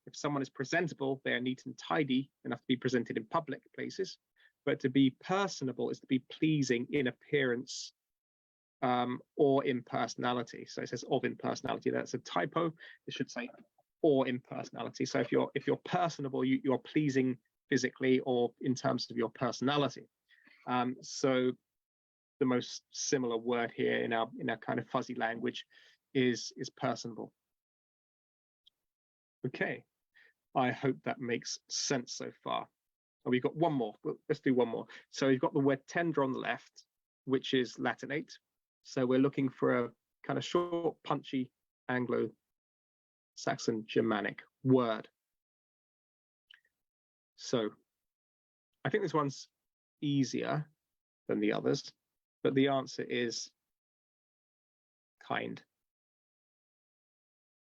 If someone is presentable, they are neat and tidy enough to be presented in public places. But to be personable is to be pleasing in appearance or in personality. So it says of in personality. That's a typo. It should say or in personality. So if you're personable, you're pleasing physically or in terms of your personality. So the most similar word here in our kind of fuzzy language is personable. Okay, I hope that makes sense so far. Oh, we've got one more. Let's do one more. So you've got the word tender on the left, which is Latinate. So we're looking for a kind of short, punchy Anglo-Saxon Germanic word. So I think this one's easier than the others, but the answer is kind.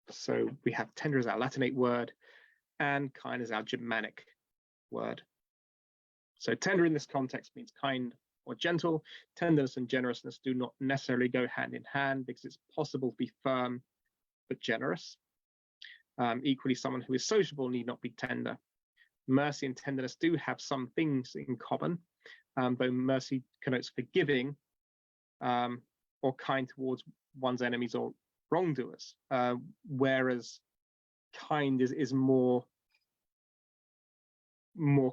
So we have tender as our Latinate word, and kind as our Germanic word. So tender in this context means kind or gentle. Tenderness and generousness do not necessarily go hand in hand, because it's possible to be firm but generous. Equally, someone who is sociable need not be tender. Mercy and tenderness do have some things in common, though mercy connotes forgiving or kind towards one's enemies or wrongdoers, whereas kind is more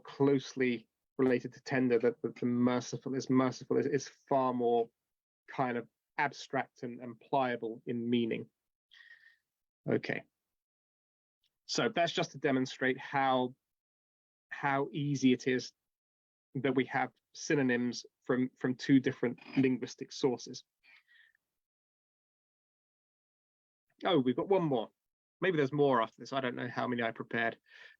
closely related to tender. That the merciful is far more kind of abstract and pliable in meaning. Okay, so that's just to demonstrate how easy it is that we have synonyms from two different linguistic sources. Oh, we've got one more. Maybe there's more after this. I don't know how many I prepared.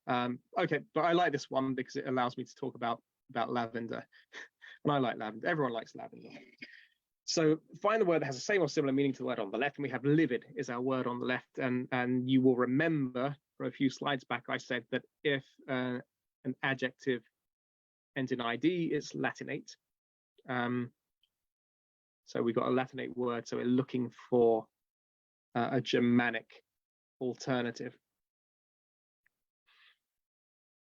Okay, but I like this one because it allows me to talk about lavender. And I like lavender. Everyone likes lavender. So find the word that has the same or similar meaning to the word on the left, and we have livid is our word on the left. And you will remember from a few slides back, I said that if an adjective ends in id, it's Latinate. So we've got a Latinate word, so we're looking for a Germanic alternative.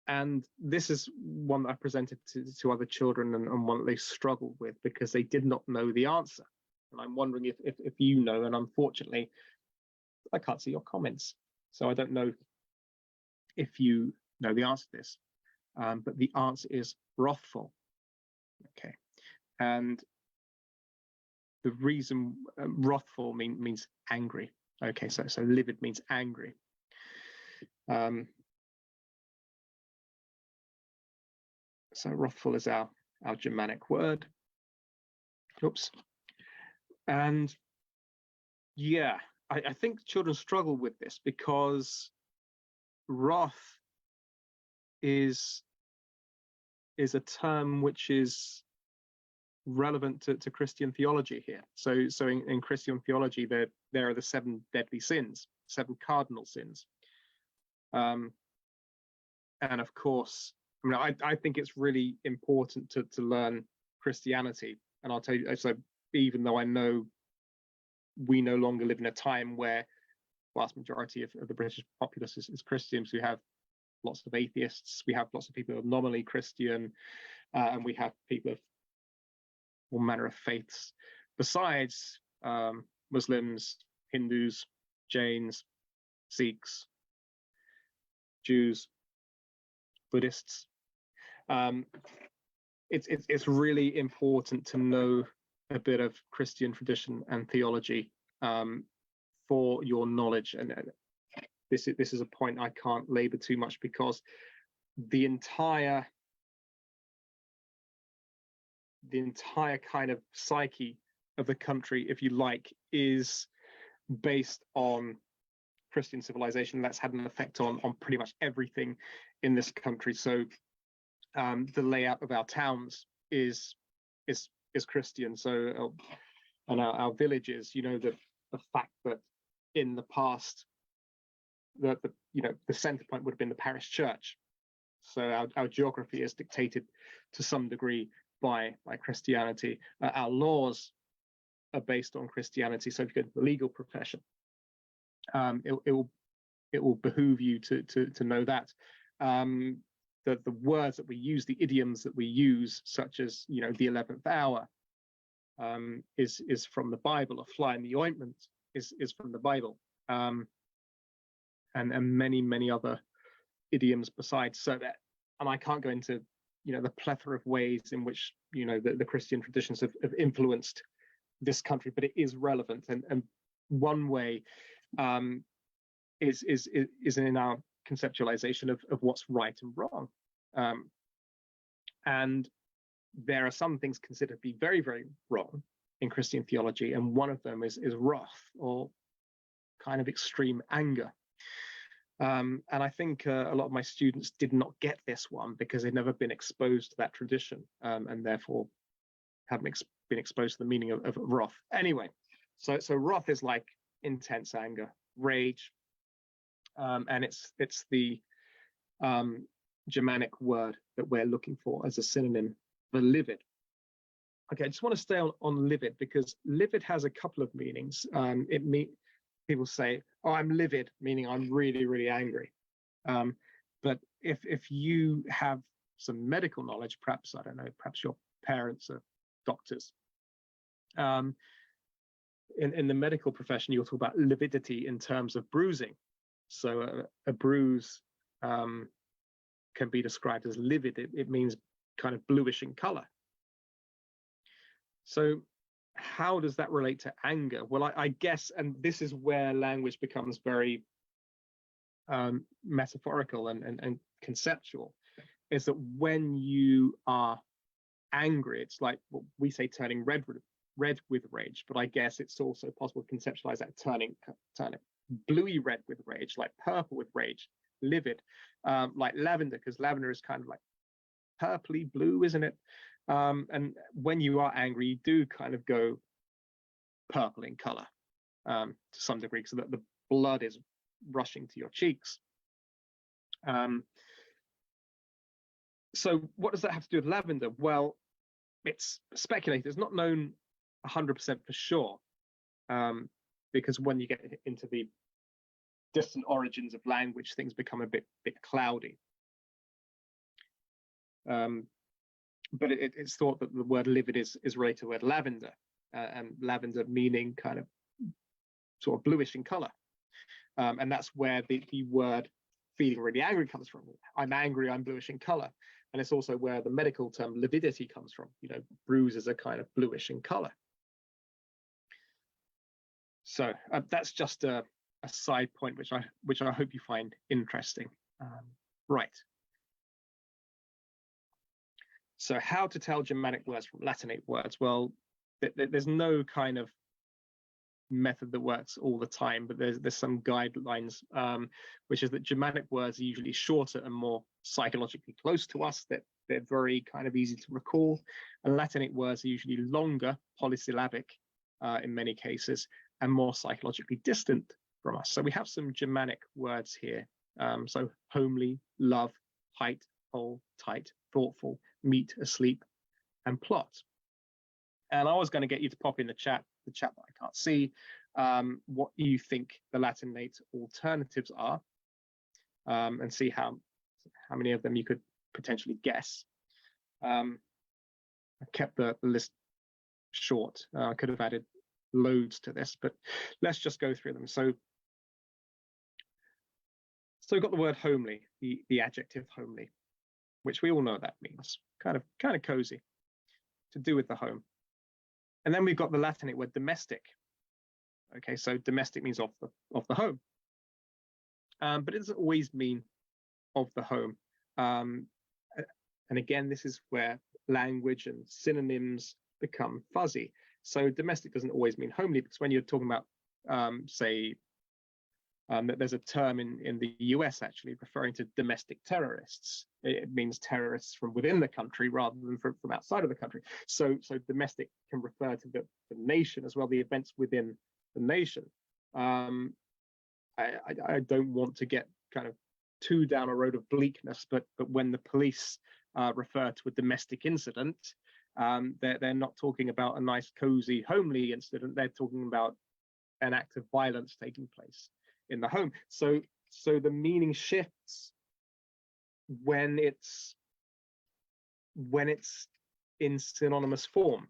And this is one that I presented to other children, and one that they struggled with because they did not know the answer. And I'm wondering if you know, and unfortunately, I can't see your comments. So I don't know if you know the answer to this, but the answer is wrathful. Okay, and the reason wrathful means angry. Okay, so livid means angry. So wrathful is our Germanic word. Oops. And yeah, I think children struggle with this because wrath is a term which is relevant to Christian theology here. So in Christian theology, there are the 7 deadly sins, 7 cardinal sins. And of course, I mean, I think it's really important to learn Christianity. And I'll tell you, so even though I know we no longer live in a time where the vast majority of the British populace is Christians, we have lots of atheists, we have lots of people who are nominally Christian, and we have people of all manner of faiths besides Muslims, Hindus, Jains, Sikhs, Jews, Buddhists. It's really important to know a bit of Christian tradition and theology for your knowledge. And this is a point I can't labor too much, because the entire kind of psyche of the country, if you like, is based on Christian civilization. That's had an effect on pretty much everything in this country. So the layout of our towns is Christian. So and our villages, the fact that in the past the center point would have been the parish church. So our geography is dictated to some degree by Christianity. Our laws are based on Christianity. So if you go to the legal profession, it will behoove you to know that. The words that we use, the idioms that we use, such as the 11th hour, is from the Bible. A fly in the ointment is from the Bible, and many other idioms besides. So that, and I can't go into the plethora of ways in which the Christian traditions have influenced this country, but it is relevant. And one way is in our conceptualization of what's right and wrong. And there are some things considered to be very, very wrong in Christian theology, and one of them is wrath, or kind of extreme anger. And I think a lot of my students did not get this one because they've never been exposed to that tradition, and therefore haven't been exposed to the meaning of wrath. Anyway, so wrath is like intense anger, rage, and it's the Germanic word that we're looking for as a synonym for livid. Okay, I just want to stay on livid, because livid has a couple of meanings. People say, "Oh, I'm livid," meaning I'm really, really angry. But if you have some medical knowledge, perhaps, I don't know, perhaps your parents are doctors. In the medical profession, you'll talk about lividity in terms of bruising. So a bruise can be described as livid. It means kind of bluish in color. So how does that relate to anger? Well, I guess, and this is where language becomes very metaphorical and conceptual, is that when you are angry, it's like what we say turning red with rage, but I guess it's also possible to conceptualize that turning bluey red with rage, like purple with rage, livid, like lavender, because lavender is kind of like purpley blue, isn't it? And when you are angry, you do kind of go purple in color to some degree, so that the blood is rushing to your cheeks. So what does that have to do with lavender? Well, it's speculated. It's not known 100% for sure, because when you get into the distant origins of language, things become a bit cloudy. But it's thought that the word livid is related to the word lavender, and lavender meaning kind of sort of bluish in color. And that's where the word feeling really angry comes from. I'm angry, I'm bluish in color. And it's also where the medical term lividity comes from. Bruises are kind of bluish in color. So that's just a side point, which I hope you find interesting. Right. So how to tell Germanic words from Latinate words? Well, there's no kind of method that works all the time, but there's some guidelines, which is that Germanic words are usually shorter and more psychologically close to us, that they're very kind of easy to recall, and Latinate words are usually longer, polysyllabic in many cases, and more psychologically distant from us. So we have some Germanic words here. So homely, love, height, whole, tight, thoughtful, meet, asleep, and plot. And I was going to get you to pop in the chat that I can't see, what you think the Latinate alternatives are, and see how many of them you could potentially guess. I kept the list short. I could have added loads to this, but let's just go through them. So we've got the word homely, the adjective homely, which we all know that means kind of cozy, to do with the home. And then we've got the Latinate word domestic. Okay, so domestic means of the home, but it doesn't always mean of the home. And again, this is where language and synonyms become fuzzy. So domestic doesn't always mean homely, because when you're talking about, say, that there's a term in the US actually referring to domestic terrorists. It means terrorists from within the country rather than from outside of the country. So domestic can refer to the nation as well, the events within the nation. I don't want to get kind of too down a road of bleakness, but when the police refer to a domestic incident, they're not talking about a nice, cozy, homely incident. They're talking about an act of violence taking place in the home. So the meaning shifts when it's in synonymous form,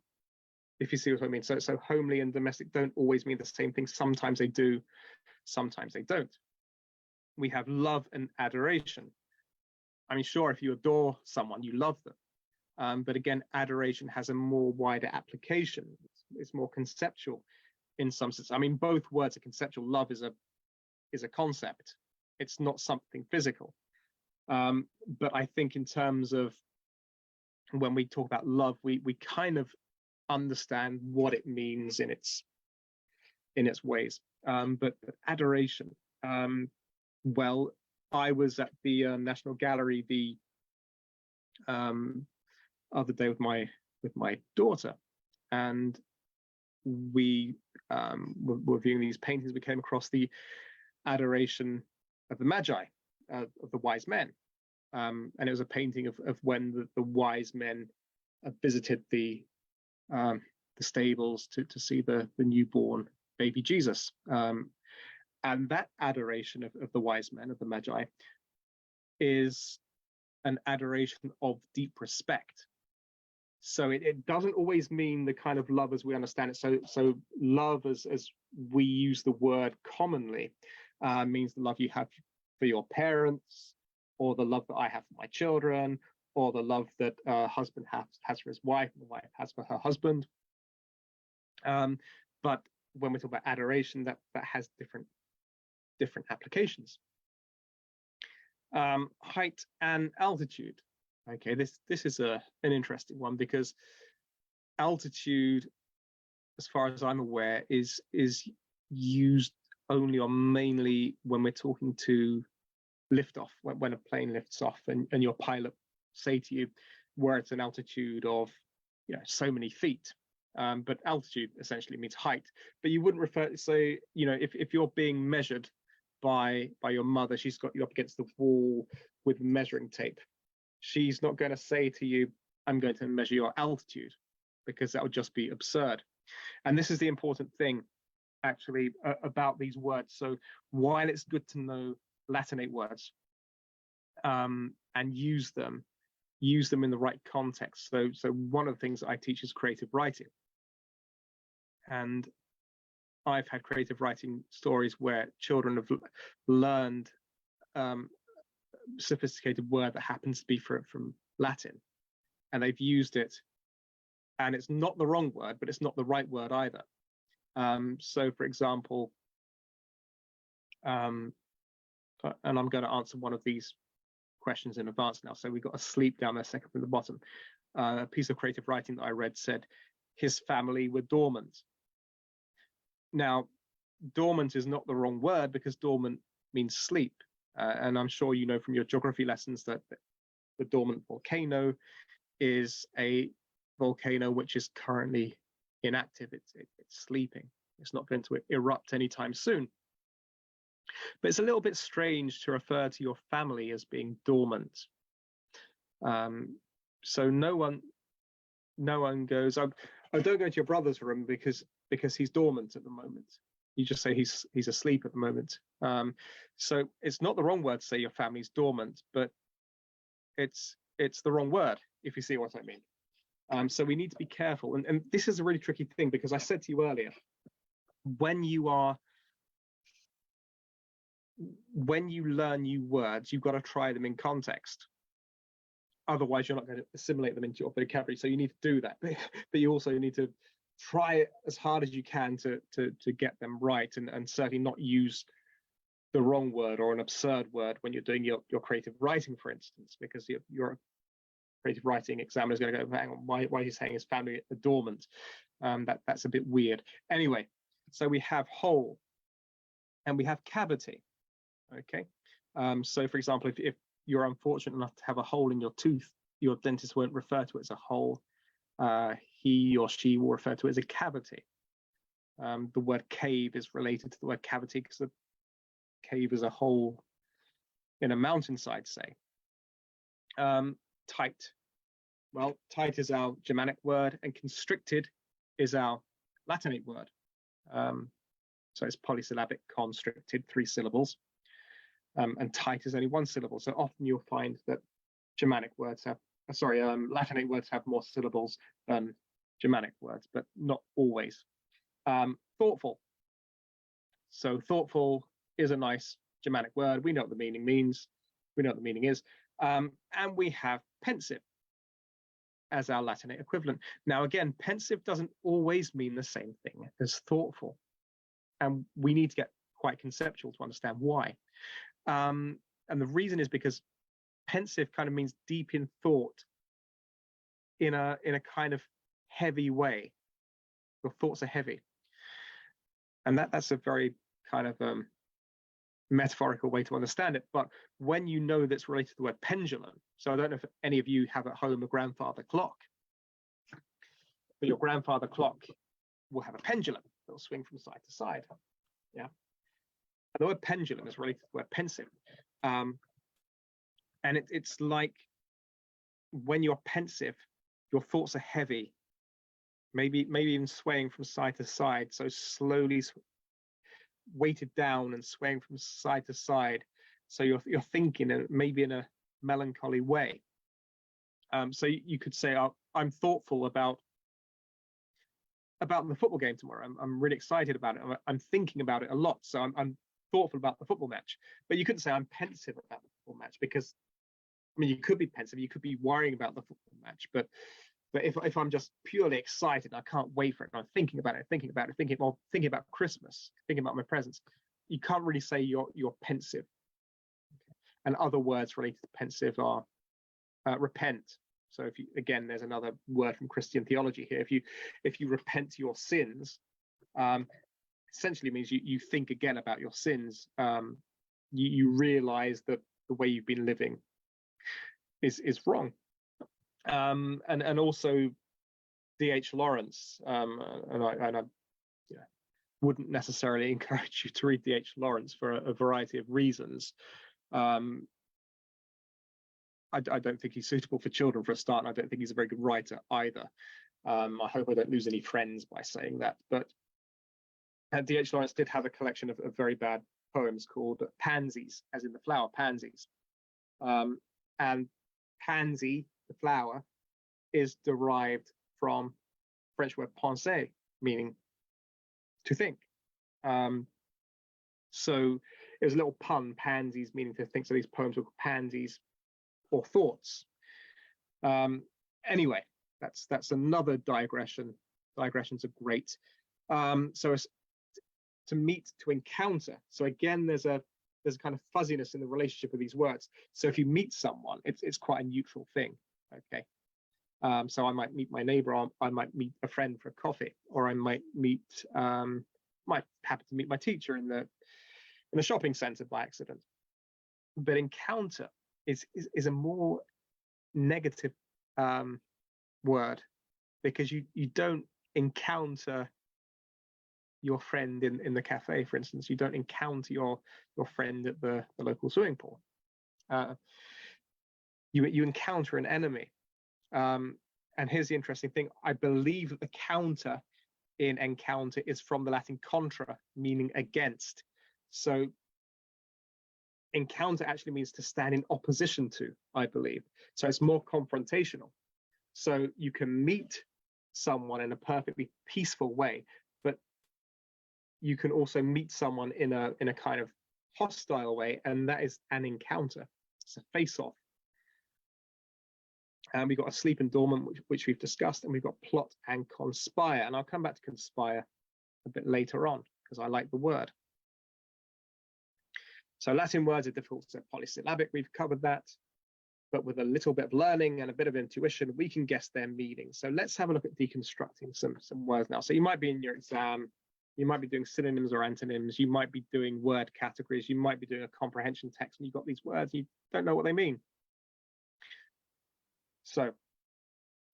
if you see what I mean. So homely and domestic don't always mean the same thing. Sometimes they do, sometimes they don't. We have love and adoration. I mean, sure, if you adore someone, you love them. But again, adoration has a more wider application. It's more conceptual in some sense. I mean, both words are conceptual. Love is a concept. It's not something physical. But I think in terms of when we talk about love, we kind of understand what it means in its ways. But adoration, well, I was at the National Gallery the other day with my daughter, and we were viewing these paintings. We came across the Adoration of the Magi, of the wise men, and it was a painting of when the wise men visited the stables to see the newborn baby Jesus, and that adoration of the wise men, of the Magi, is an adoration of deep respect. So it doesn't always mean the kind of love as we understand it. So love as we use the word commonly means the love you have for your parents, or the love that I have for my children, or the love that a husband has for his wife and the wife has for her husband. But when we talk about adoration, that has different applications. Height and altitude. Okay, this is an interesting one, because altitude, as far as I'm aware, is used only or mainly when we're talking to liftoff, when a plane lifts off and your pilot say to you, we're at an altitude of so many feet. But altitude essentially means height. But you wouldn't refer to, say, if you're being measured by your mother, she's got you up against the wall with measuring tape. She's not going to say to you, I'm going to measure your altitude. because that would just be absurd. And this is the important thing, actually, about these words. So while it's good to know Latinate words and use them in the right context. So one of the things I teach is creative writing. And I've had creative writing stories where children have learned sophisticated word that happens to be from Latin, and they've used it, and it's not the wrong word, but it's not the right word either. So, for example, and I'm going to answer one of these questions in advance now. So we've got asleep down there, second from the bottom. A piece of creative writing that I read said, his family were dormant. Now, dormant is not the wrong word, because dormant means sleep. And I'm sure you know from your geography lessons that the dormant volcano is a volcano which is currently inactive. It's sleeping. It's not going to erupt anytime soon. But it's a little bit strange to refer to your family as being dormant. So no one goes, oh, don't go to your brother's room because he's dormant at the moment. You just say he's asleep at the moment. So it's not the wrong word to say your family's dormant, but it's the wrong word, if you see what I mean. So we need to be careful. And this is a really tricky thing, because I said to you earlier, when you learn new words, you've got to try them in context. Otherwise, you're not going to assimilate them into your vocabulary. So you need to do that, but you also need to try it as hard as you can to get them right, and certainly not use the wrong word or an absurd word when you're doing your creative writing, for instance, because your creative writing examiner is going to go, hang on, why is he saying his family are dormant? That's a bit weird. Anyway, so we have whole and we have cavity. Okay, so for example, if you're unfortunate enough to have a hole in your tooth, your dentist won't refer to it as a hole. He or she will refer to it as a cavity. The word cave is related to the word cavity because the cave is a hole in a mountainside, say. Tight. Well, tight is our Germanic word, and constricted is our Latinate word. So it's polysyllabic, constricted, 3 syllables. And tight is only 1 syllable. So often you'll find that Latinate words have more syllables than Germanic words, but not always. Thoughtful. So thoughtful is a nice Germanic word. We know what the meaning means. We know what the meaning is. And we have pensive as our Latinate equivalent. Now, again, pensive doesn't always mean the same thing as thoughtful. And we need to get quite conceptual to understand why. And the reason is because pensive kind of means deep in thought, in a kind of heavy way. Your thoughts are heavy, and that's a very kind of metaphorical way to understand it. But when you know that's related to the word pendulum, so I don't know if any of you have at home a grandfather clock, but your grandfather clock will have a pendulum. It'll swing from side to side. Yeah. And the word pendulum is related to the word pensive. And it's like when you're pensive, your thoughts are heavy, maybe even swaying from side to side, so slowly weighted down and swaying from side to side. So you're thinking maybe in a melancholy way. So you could say, I'm thoughtful about the football game tomorrow. I'm really excited about it. I'm thinking about it a lot. So I'm thoughtful about the football match. But you couldn't say I'm pensive about the football match, because I mean, you could be pensive, you could be worrying about the football match, but if I'm just purely excited, I can't wait for it, and I'm thinking about Christmas, thinking about my presents, you can't really say you're pensive. And other words related to pensive are repent. So again, there's another word from Christian theology here. If you repent your sins, essentially means you think again about your sins. You realize that the way you've been living is wrong. And also D.H. Lawrence, and I wouldn't necessarily encourage you to read D.H. Lawrence for a variety of reasons. I don't think he's suitable for children, for a start, and I don't think he's a very good writer either. I hope I don't lose any friends by saying that, but D.H. Lawrence did have a collection of very bad poems called Pansies, as in the flower, pansies. And pansy, the flower, is derived from French word penser, meaning to think. So it was a little pun, pansies meaning to think. So these poems were called pansies or thoughts. Anyway, that's another digression. Digressions are great. So it's to meet, to encounter. So again, there's a kind of fuzziness in the relationship of these words. So if you meet someone, it's quite a neutral thing. Okay. So I might meet my neighbor, or I might meet a friend for a coffee, or I might happen to meet my teacher in the shopping center by accident. But encounter is a more negative word, because you don't encounter your friend in the cafe, for instance. You don't encounter your friend at the local swimming pool. You encounter an enemy. And here's the interesting thing. I believe that the counter in encounter is from the Latin contra, meaning against. So encounter actually means to stand in opposition to, I believe. So it's more confrontational. So you can meet someone in a perfectly peaceful way, but you can also meet someone in a kind of hostile way, and that is an encounter. It's a face-off. And we've got asleep and dormant, which we've discussed, and we've got plot and conspire. And I'll come back to conspire a bit later on, because I like the word. So Latin words are difficult to say polysyllabic. We've covered that. But with a little bit of learning and a bit of intuition, we can guess their meaning. So let's have a look at deconstructing some words now. So you might be in your exam, you might be doing synonyms or antonyms, you might be doing word categories, you might be doing a comprehension text, and you've got these words, you don't know what they mean. So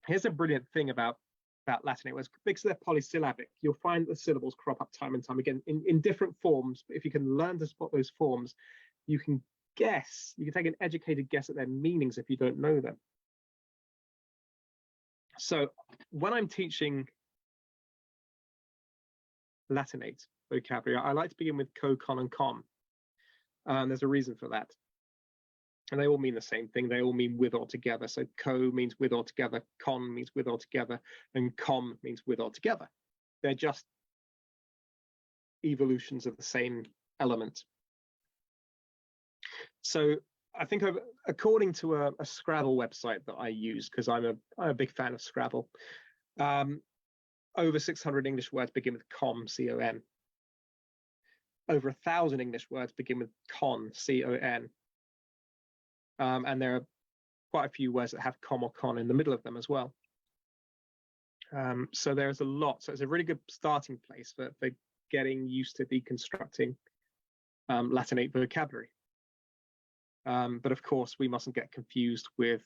here's a brilliant thing about Latinate words. Because they're polysyllabic, you'll find the syllables crop up time and time again in different forms. But if you can learn to spot those forms, you can guess, you can take an educated guess at their meanings if you don't know them. So when I'm teaching Latinate vocabulary, I like to begin with co, con, and com. There's a reason for that. And they all mean the same thing. They all mean with or together. So co means with or together, con means with or together, and com means with or together. They're just evolutions of the same element. So I think according to a Scrabble website that I use, because I'm a big fan of Scrabble, over 600 English words begin with com, C-O-M. Over 1,000 English words begin with con, C-O-N. And there are quite a few words that have com or con in the middle of them as well. So there's a lot. So it's a really good starting place for getting used to deconstructing Latinate vocabulary. But of course, we mustn't get confused with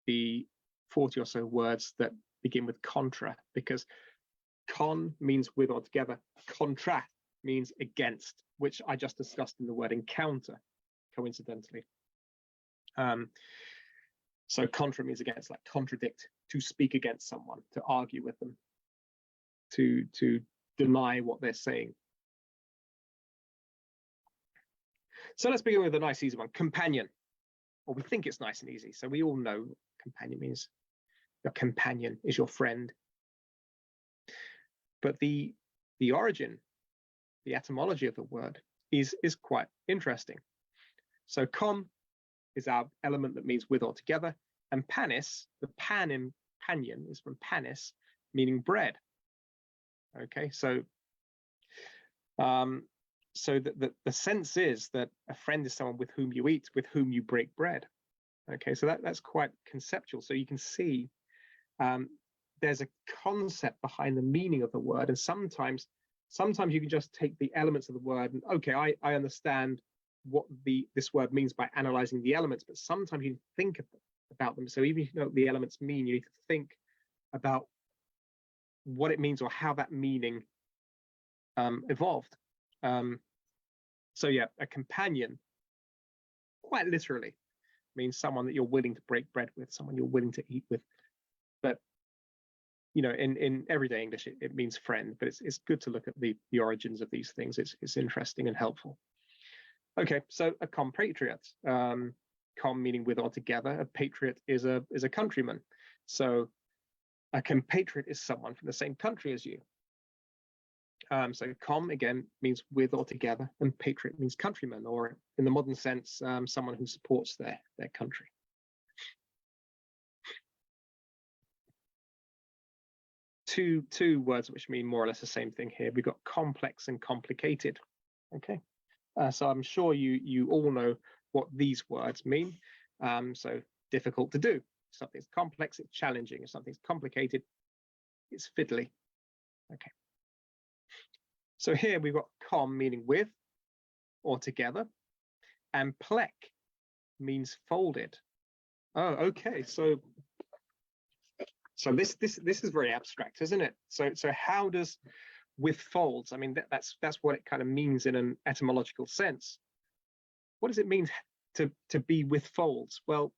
the 40 or so words that begin with contra, because con means with or together. Contra means against, which I just discussed in the word encounter, coincidentally. So contra means against, like contradict, to speak against someone, to argue with them, to deny what they're saying. So let's begin with a nice easy one, companion. Or we think it's nice and easy. So we all know what companion means. Your companion is your friend. But the origin, the etymology of the word is quite interesting. So com is our element that means with or together, and panis, the pan in panion is from panis, meaning bread. Okay, so the sense is that a friend is someone with whom you eat, with whom you break bread. Okay, so that's quite conceptual. So you can see there's a concept behind the meaning of the word, and sometimes you can just take the elements of the word and okay, I understand what this word means by analyzing the elements, but sometimes you think about them. So even if you know what the elements mean, you need to think about what it means or how that meaning evolved. So yeah, a companion, quite literally, means someone that you're willing to break bread with, someone you're willing to eat with. But in everyday English, it means friend, but it's good to look at the origins of these things. It's interesting and helpful. Okay, so a compatriot, com meaning with or together. A patriot is a countryman. So a compatriot is someone from the same country as you. So com again means with or together, and patriot means countryman, or in the modern sense, someone who supports their country. Two words which mean more or less the same thing here. We've got complex and complicated. Okay, so I'm sure you all know what these words mean. So difficult to do. If something's complex, it's challenging. If something's complicated, it's fiddly. Okay. So here we've got com meaning with or together, and plec means folded. Oh, okay. So this is very abstract, isn't it? So how does with folds? I mean, that's what it kind of means in an etymological sense. What does it mean to be with folds? Well,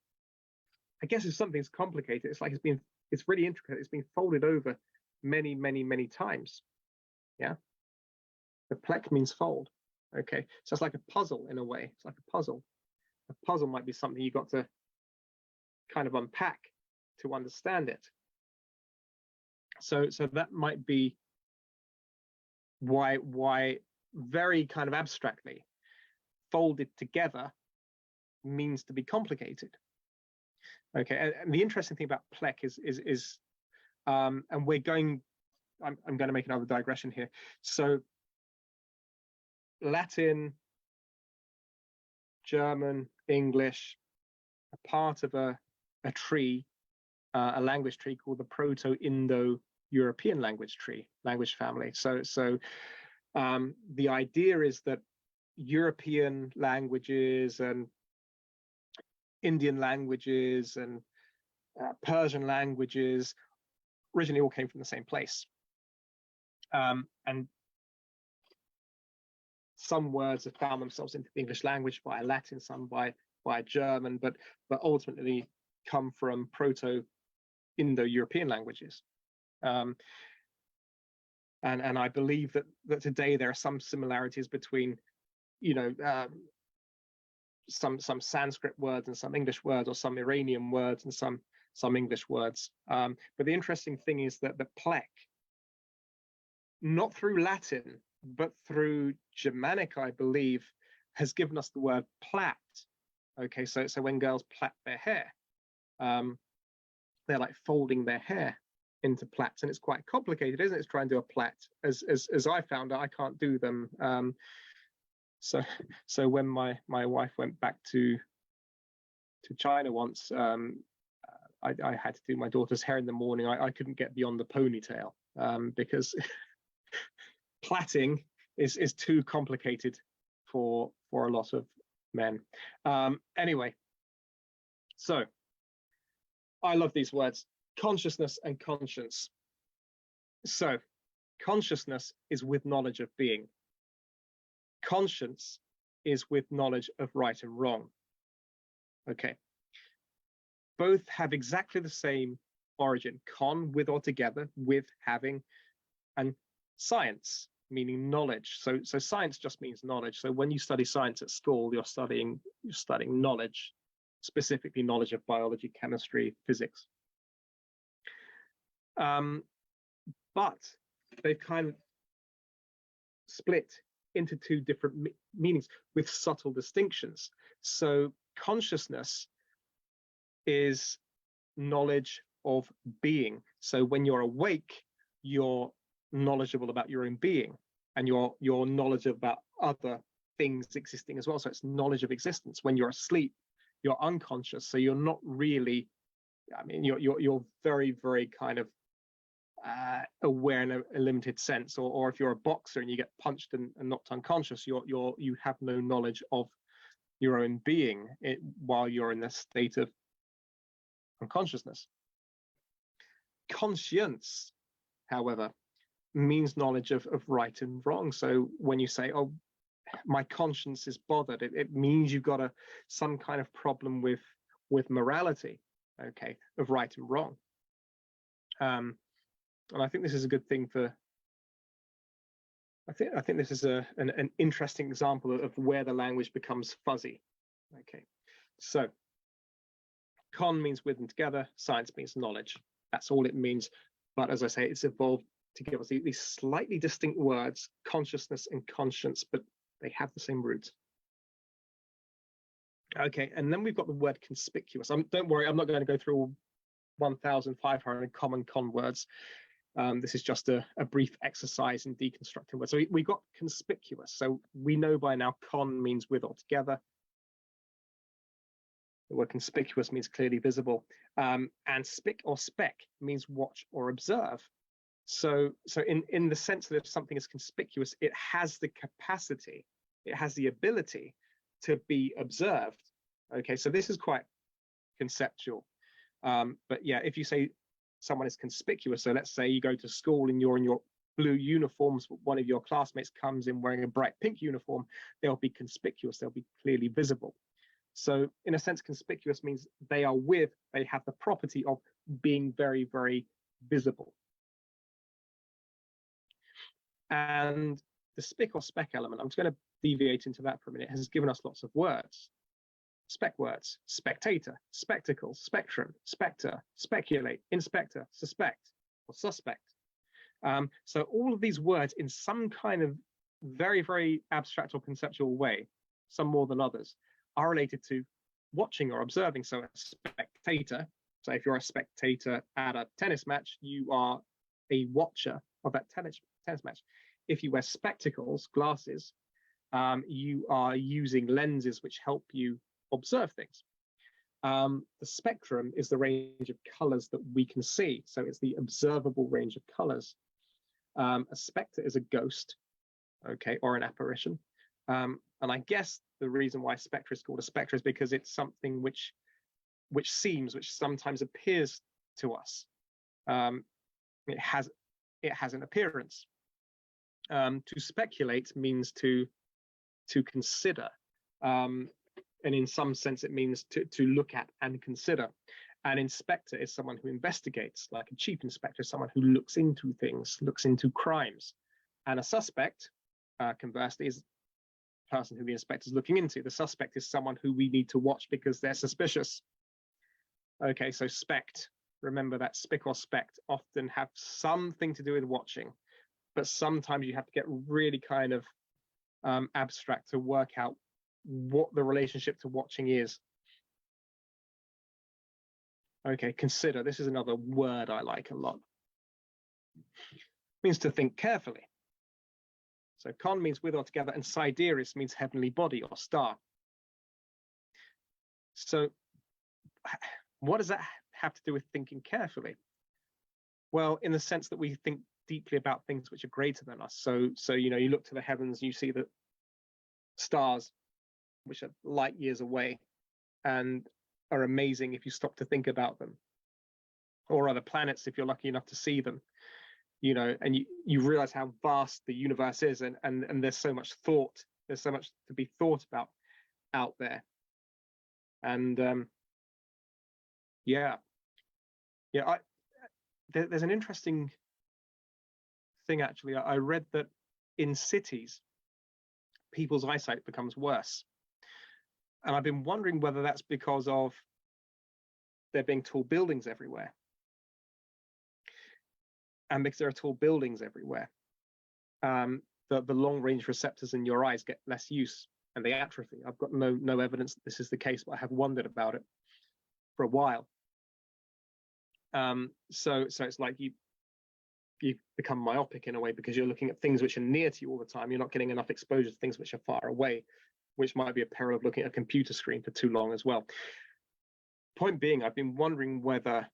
I guess if something's complicated, it's like it's really intricate. It's been folded over many, many, many times. Yeah. The plec means fold. Okay, so it's like a puzzle in a way. It's like a puzzle. A puzzle might be something you got to kind of unpack to understand it. So that might be why very kind of abstractly folded together means to be complicated. Okay, and the interesting thing about plec is and I'm going to make another digression here. So Latin, German, English are part of a tree, a language tree called the Proto-Indo-European language family. So the idea is that European languages and Indian languages and Persian languages originally all came from the same place. And some words have found themselves into the English language via Latin, some by German, but ultimately come from Proto-Indo-European languages. And I believe that today there are some similarities between, some Sanskrit words and some English words, or some Iranian words and some English words. But the interesting thing is that the plec, not through Latin, but through Germanic, I believe, has given us the word plait. Okay, so when girls plait their hair, they're like folding their hair into plaits, and it's quite complicated, isn't it? It's trying to do a plait. As I found out, I can't do them. So when my wife went back to China once, I had to do my daughter's hair in the morning. I couldn't get beyond the ponytail because plaiting is too complicated for a lot of men. Anyway, so I love these words, consciousness and conscience. So consciousness is with knowledge of being. Conscience is with knowledge of right and wrong. Okay. Both have exactly the same origin. Con, with or together, with, having, and science, meaning knowledge. So science just means knowledge. So when you study science at school, you're studying knowledge, specifically knowledge of biology, chemistry, physics. But they've kind of split into two different meanings with subtle distinctions. So consciousness is knowledge of being. So when you're awake, you're knowledgeable about your own being, and you're knowledgeable about other things existing as well. So it's knowledge of existence. When you're asleep, you're unconscious. So you're not really, I mean, you're very, very kind of aware in a limited sense. Or if you're a boxer and you get punched and knocked unconscious, you have no knowledge of your own being while you're in this state of unconsciousness. Conscience, however, means knowledge of right and wrong. So when you say, oh, my conscience is bothered, it means you've got some kind of problem with morality, okay, of right and wrong. And I think this is a good thing for. I think this is an interesting example of where the language becomes fuzzy. Okay, so con means with and together, science means knowledge. That's all it means. But as I say, it's evolved to give us these slightly distinct words, consciousness and conscience, but they have the same roots. Okay, and then we've got the word conspicuous. Don't worry, I'm not going to go through all 1,500 common con words. This is just a brief exercise in deconstructing words. So we got conspicuous. So we know by now con means with or together. The word conspicuous means clearly visible. And spic or spec means watch or observe. So in the sense that if something is conspicuous, it has the capacity, it has the ability to be observed. Okay, so this is quite conceptual. But yeah, if you say someone is conspicuous, so let's say you go to school and you're in your blue uniforms, one of your classmates comes in wearing a bright pink uniform, they'll be conspicuous, they'll be clearly visible. So in a sense, conspicuous means they have the property of being very, very visible. And the spic or spec element, I'm just going to deviate into that for a minute, has given us lots of words. Spec words: spectator, spectacles, spectrum, spectre, speculate, inspector, suspect, or suspect. So all of these words in some kind of very, very abstract or conceptual way, some more than others, are related to watching or observing. So a spectator, so if you're a spectator at a tennis match, you are a watcher of that tennis match. If you wear spectacles, glasses, you are using lenses which help you observe things. The spectrum is the range of colors that we can see. So it's the observable range of colors. A spectre is a ghost, okay, or an apparition. And I guess the reason why spectre is called a spectre is because it's something which sometimes appears to us. It has an appearance. To speculate means to consider. And in some sense, it means to look at and consider. An inspector is someone who investigates, like a chief inspector is someone who looks into things, looks into crimes. And a suspect, conversely, is the person who the inspector is looking into. The suspect is someone who we need to watch because they're suspicious. Okay, so spect, remember that spic or spect often have something to do with watching, but sometimes you have to get really kind of abstract to work out what the relationship to watching is. Okay, consider. This is another word I like a lot. It means to think carefully. So con means with or together, and sidereus means heavenly body or star. So what does that have to do with thinking carefully? Well, in the sense that we think deeply about things which are greater than us. So you know, you look to the heavens, you see the stars, which are light years away and are amazing if you stop to think about them, or other planets if you're lucky enough to see them, you know, and you realize how vast the universe is, and there's so much thought, there's so much to be thought about out there. And there's an interesting thing actually. I read that in cities people's eyesight becomes worse. And I've been wondering whether that's because of there being tall buildings everywhere. And because there are tall buildings everywhere, the long range receptors in your eyes get less use and they atrophy. I've got no evidence that this is the case, but I have wondered about it for a while. So it's like you become myopic in a way because you're looking at things which are near to you all the time. You're not getting enough exposure to things which are far away, which might be a peril of looking at a computer screen for too long as well. Point being, I've been wondering whether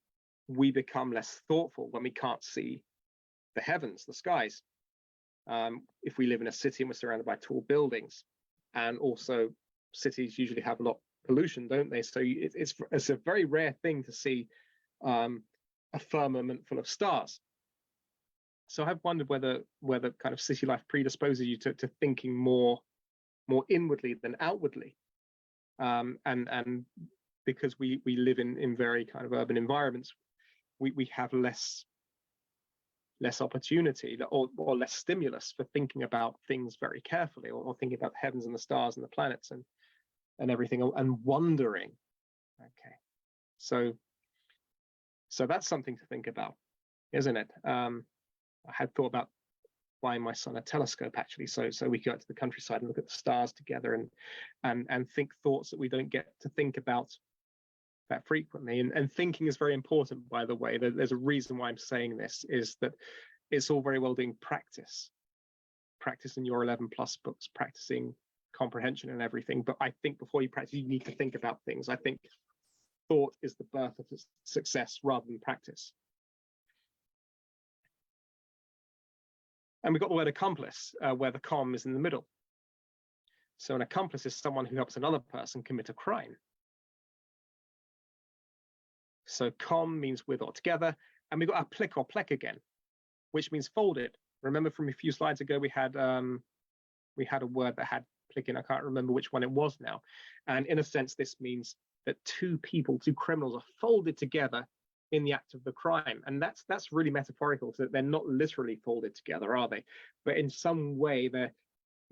we become less thoughtful when we can't see the heavens, the skies. If we live in a city and we're surrounded by tall buildings, and also cities usually have a lot of pollution, don't they? So it's a very rare thing to see a firmament full of stars. So I've wondered whether kind of city life predisposes you to thinking more inwardly than outwardly, and because we live in very kind of urban environments, we have less less opportunity or less stimulus for thinking about things very carefully, or thinking about the heavens and the stars and the planets and everything, and wondering. Okay, so that's something to think about, isn't it? I had thought about buying my son a telescope, actually, so we could go to the countryside and look at the stars together and think thoughts that we don't get to think about that frequently. And thinking is very important, by the way. There's a reason why I'm saying this, is that it's all very well doing practice in your 11 plus books, practicing comprehension and everything, but I think before you practice, you need to think about things. I think thought is the birth of success rather than practice. And we've got the word accomplice, where the com is in the middle. So an accomplice is someone who helps another person commit a crime. So com means with or together, and we've got our plick or plek again, which means folded. Remember from a few slides ago, we had a word that had plick in. I can't remember which one it was now. And in a sense, this means that two criminals are folded together in the act of the crime. And that's really metaphorical, so that they're not literally folded together, are they? But in some way,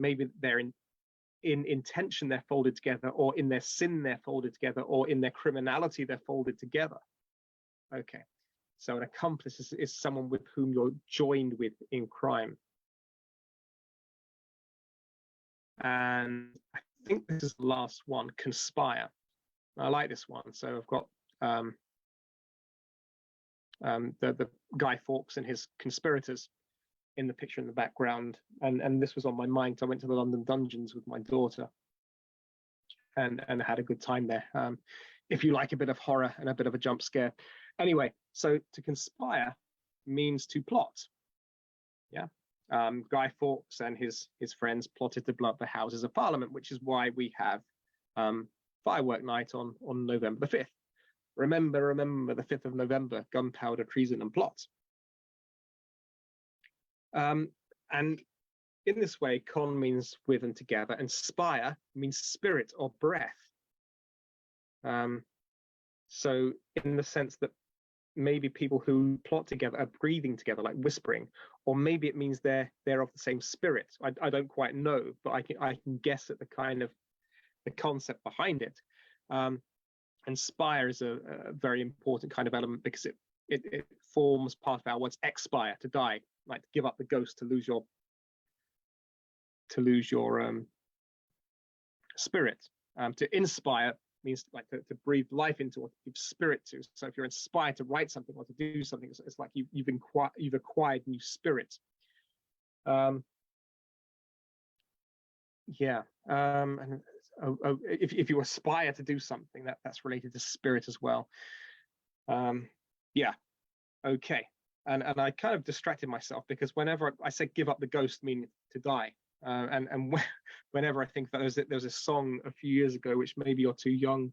maybe they're in intention they're folded together, or in their sin they're folded together, or in their criminality they're folded together. Okay, so an accomplice is someone with whom you're joined with in crime. And I think this is the last one, conspire. I like this one. So I've got the Guy Fawkes and his conspirators in the picture in the background, and this was on my mind. So I went to the London dungeons with my daughter and had a good time there. If you like a bit of horror and a bit of a jump scare. Anyway, so to conspire means to plot. Yeah. Guy Fawkes and his friends plotted to blow up the Houses of Parliament, which is why we have firework night on November the 5th. Remember the 5th of November, gunpowder, treason, and plot. And in this way, con means with and together, and spire means spirit or breath. So in the sense that maybe people who plot together are breathing together, like whispering, or maybe it means they're of the same spirit. I don't quite know, but I can guess at the kind of the concept behind it. And spire is a very important kind of element, because it forms part of our words. Expire, to die, like to give up the ghost, to lose your spirit. To inspire means like to breathe life into, or to give spirit to. So if you're inspired to write something or to do something, it's like you've acquired new spirit. Yeah. And if you aspire to do something, that's related to spirit as well. Yeah. Okay. And I kind of distracted myself, because whenever I said give up the ghost, meaning to die. And whenever I think that there was a song a few years ago, which maybe you're too young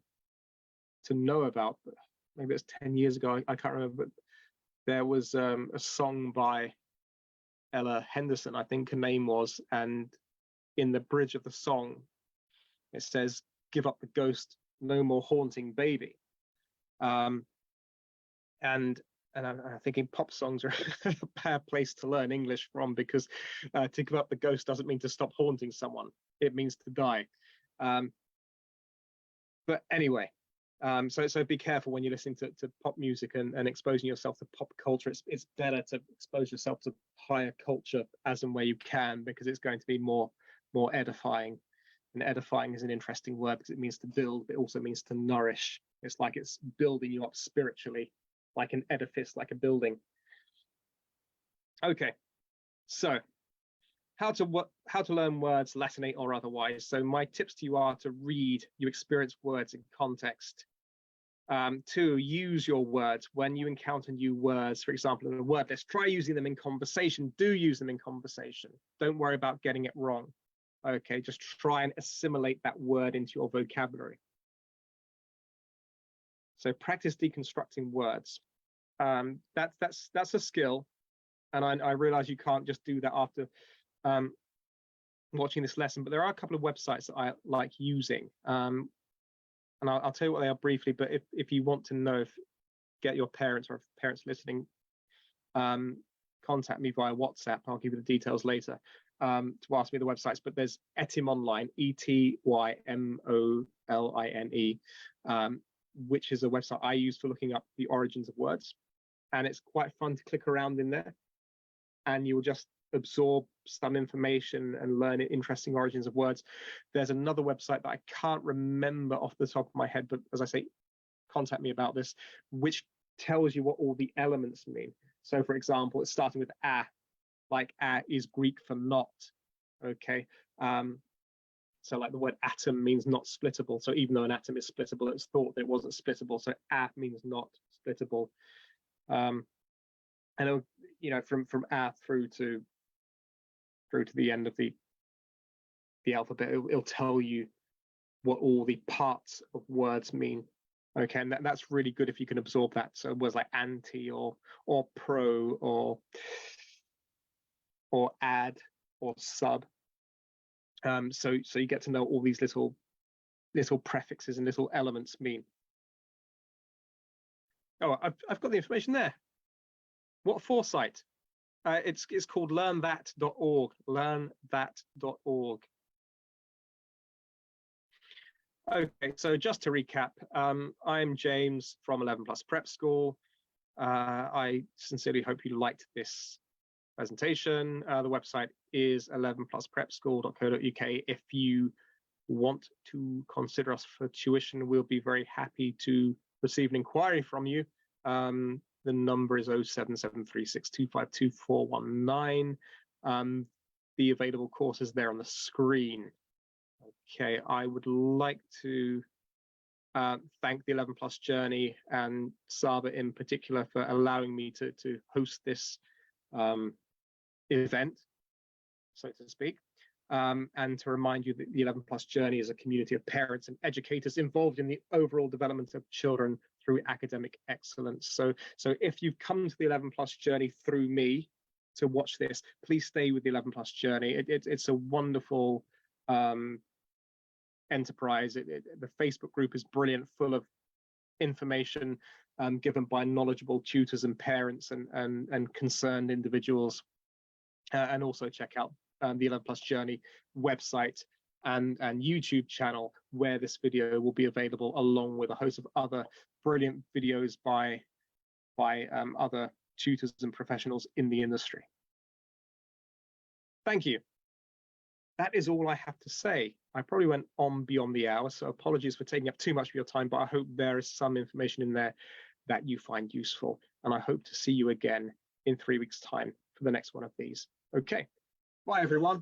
to know about, but maybe it's 10 years ago, I can't remember, but there was a song by Ella Henderson, I think her name was, and in the bridge of the song, it says, "Give up the ghost, no more haunting baby." And I'm thinking pop songs are a bad place to learn English from, because to give up the ghost doesn't mean to stop haunting someone. It means to die. But anyway, so be careful when you're listening to pop music and exposing yourself to pop culture. It's better to expose yourself to higher culture as and where you can, because it's going to be more edifying. And edifying is an interesting word, because it means to build, but it also means to nourish. It's like it's building you up spiritually, like an edifice, like a building. Okay, so how to learn words, Latinate or otherwise. So my tips to you are to read, you experience words in context. To use your words when you encounter new words, for example, in a word list, try using them in conversation. Do use them in conversation. Don't worry about getting it wrong. Okay, just try and assimilate that word into your vocabulary. So practice deconstructing words. That's a skill, and I realize you can't just do that after watching this lesson, but there are a couple of websites that I like using, and I'll tell you what they are briefly. But if you want to know, get your parents, or if parents listening, contact me via WhatsApp. I'll give you the details later, to ask me the websites. But there's Etymonline, Etymoline, which is a website I use for looking up the origins of words. And it's quite fun to click around in there, and you'll just absorb some information and learn interesting origins of words. There's another website that I can't remember off the top of my head, but as I say, contact me about this, which tells you what all the elements mean. So for example, it's starting with a, like a is Greek for not. Okay. So like the word atom means not splittable. So even though an atom is splittable, it's thought that it wasn't splittable. So a means not splittable. And it'll, from a through to the end of the alphabet, it'll tell you what all the parts of words mean. Okay, and that's really good if you can absorb that. So words like anti or pro or add or sub. So you get to know all these little prefixes and little elements mean. Oh, I've got the information there. What foresight? It's called learnthat.org. Learnthat.org. Okay, so just to recap, I'm James from 11 Plus Prep School. I sincerely hope you liked this presentation. The website is 11plusprepschool.co.uk. If you want to consider us for tuition, we'll be very happy to receive an inquiry from you. The number is 07736252419. The available courses there on the screen. Okay, I would like to thank the 11 Plus Journey and Saba in particular for allowing me to host this event, so to speak, and to remind you that the 11 Plus Journey is a community of parents and educators involved in the overall development of children through academic excellence. So if you've come to the 11 Plus Journey through me to watch this, please stay with the 11 Plus Journey. It's a wonderful enterprise. The Facebook group is brilliant, full of information given by knowledgeable tutors and parents and concerned individuals. And also check out the 11 Plus Journey website and YouTube channel, where this video will be available, along with a host of other brilliant videos by other tutors and professionals in the industry. Thank you. That is all I have to say. I probably went on beyond the hour, so apologies for taking up too much of your time, but I hope there is some information in there that you find useful. And I hope to see you again in 3 weeks' time for the next one of these. Okay, bye everyone.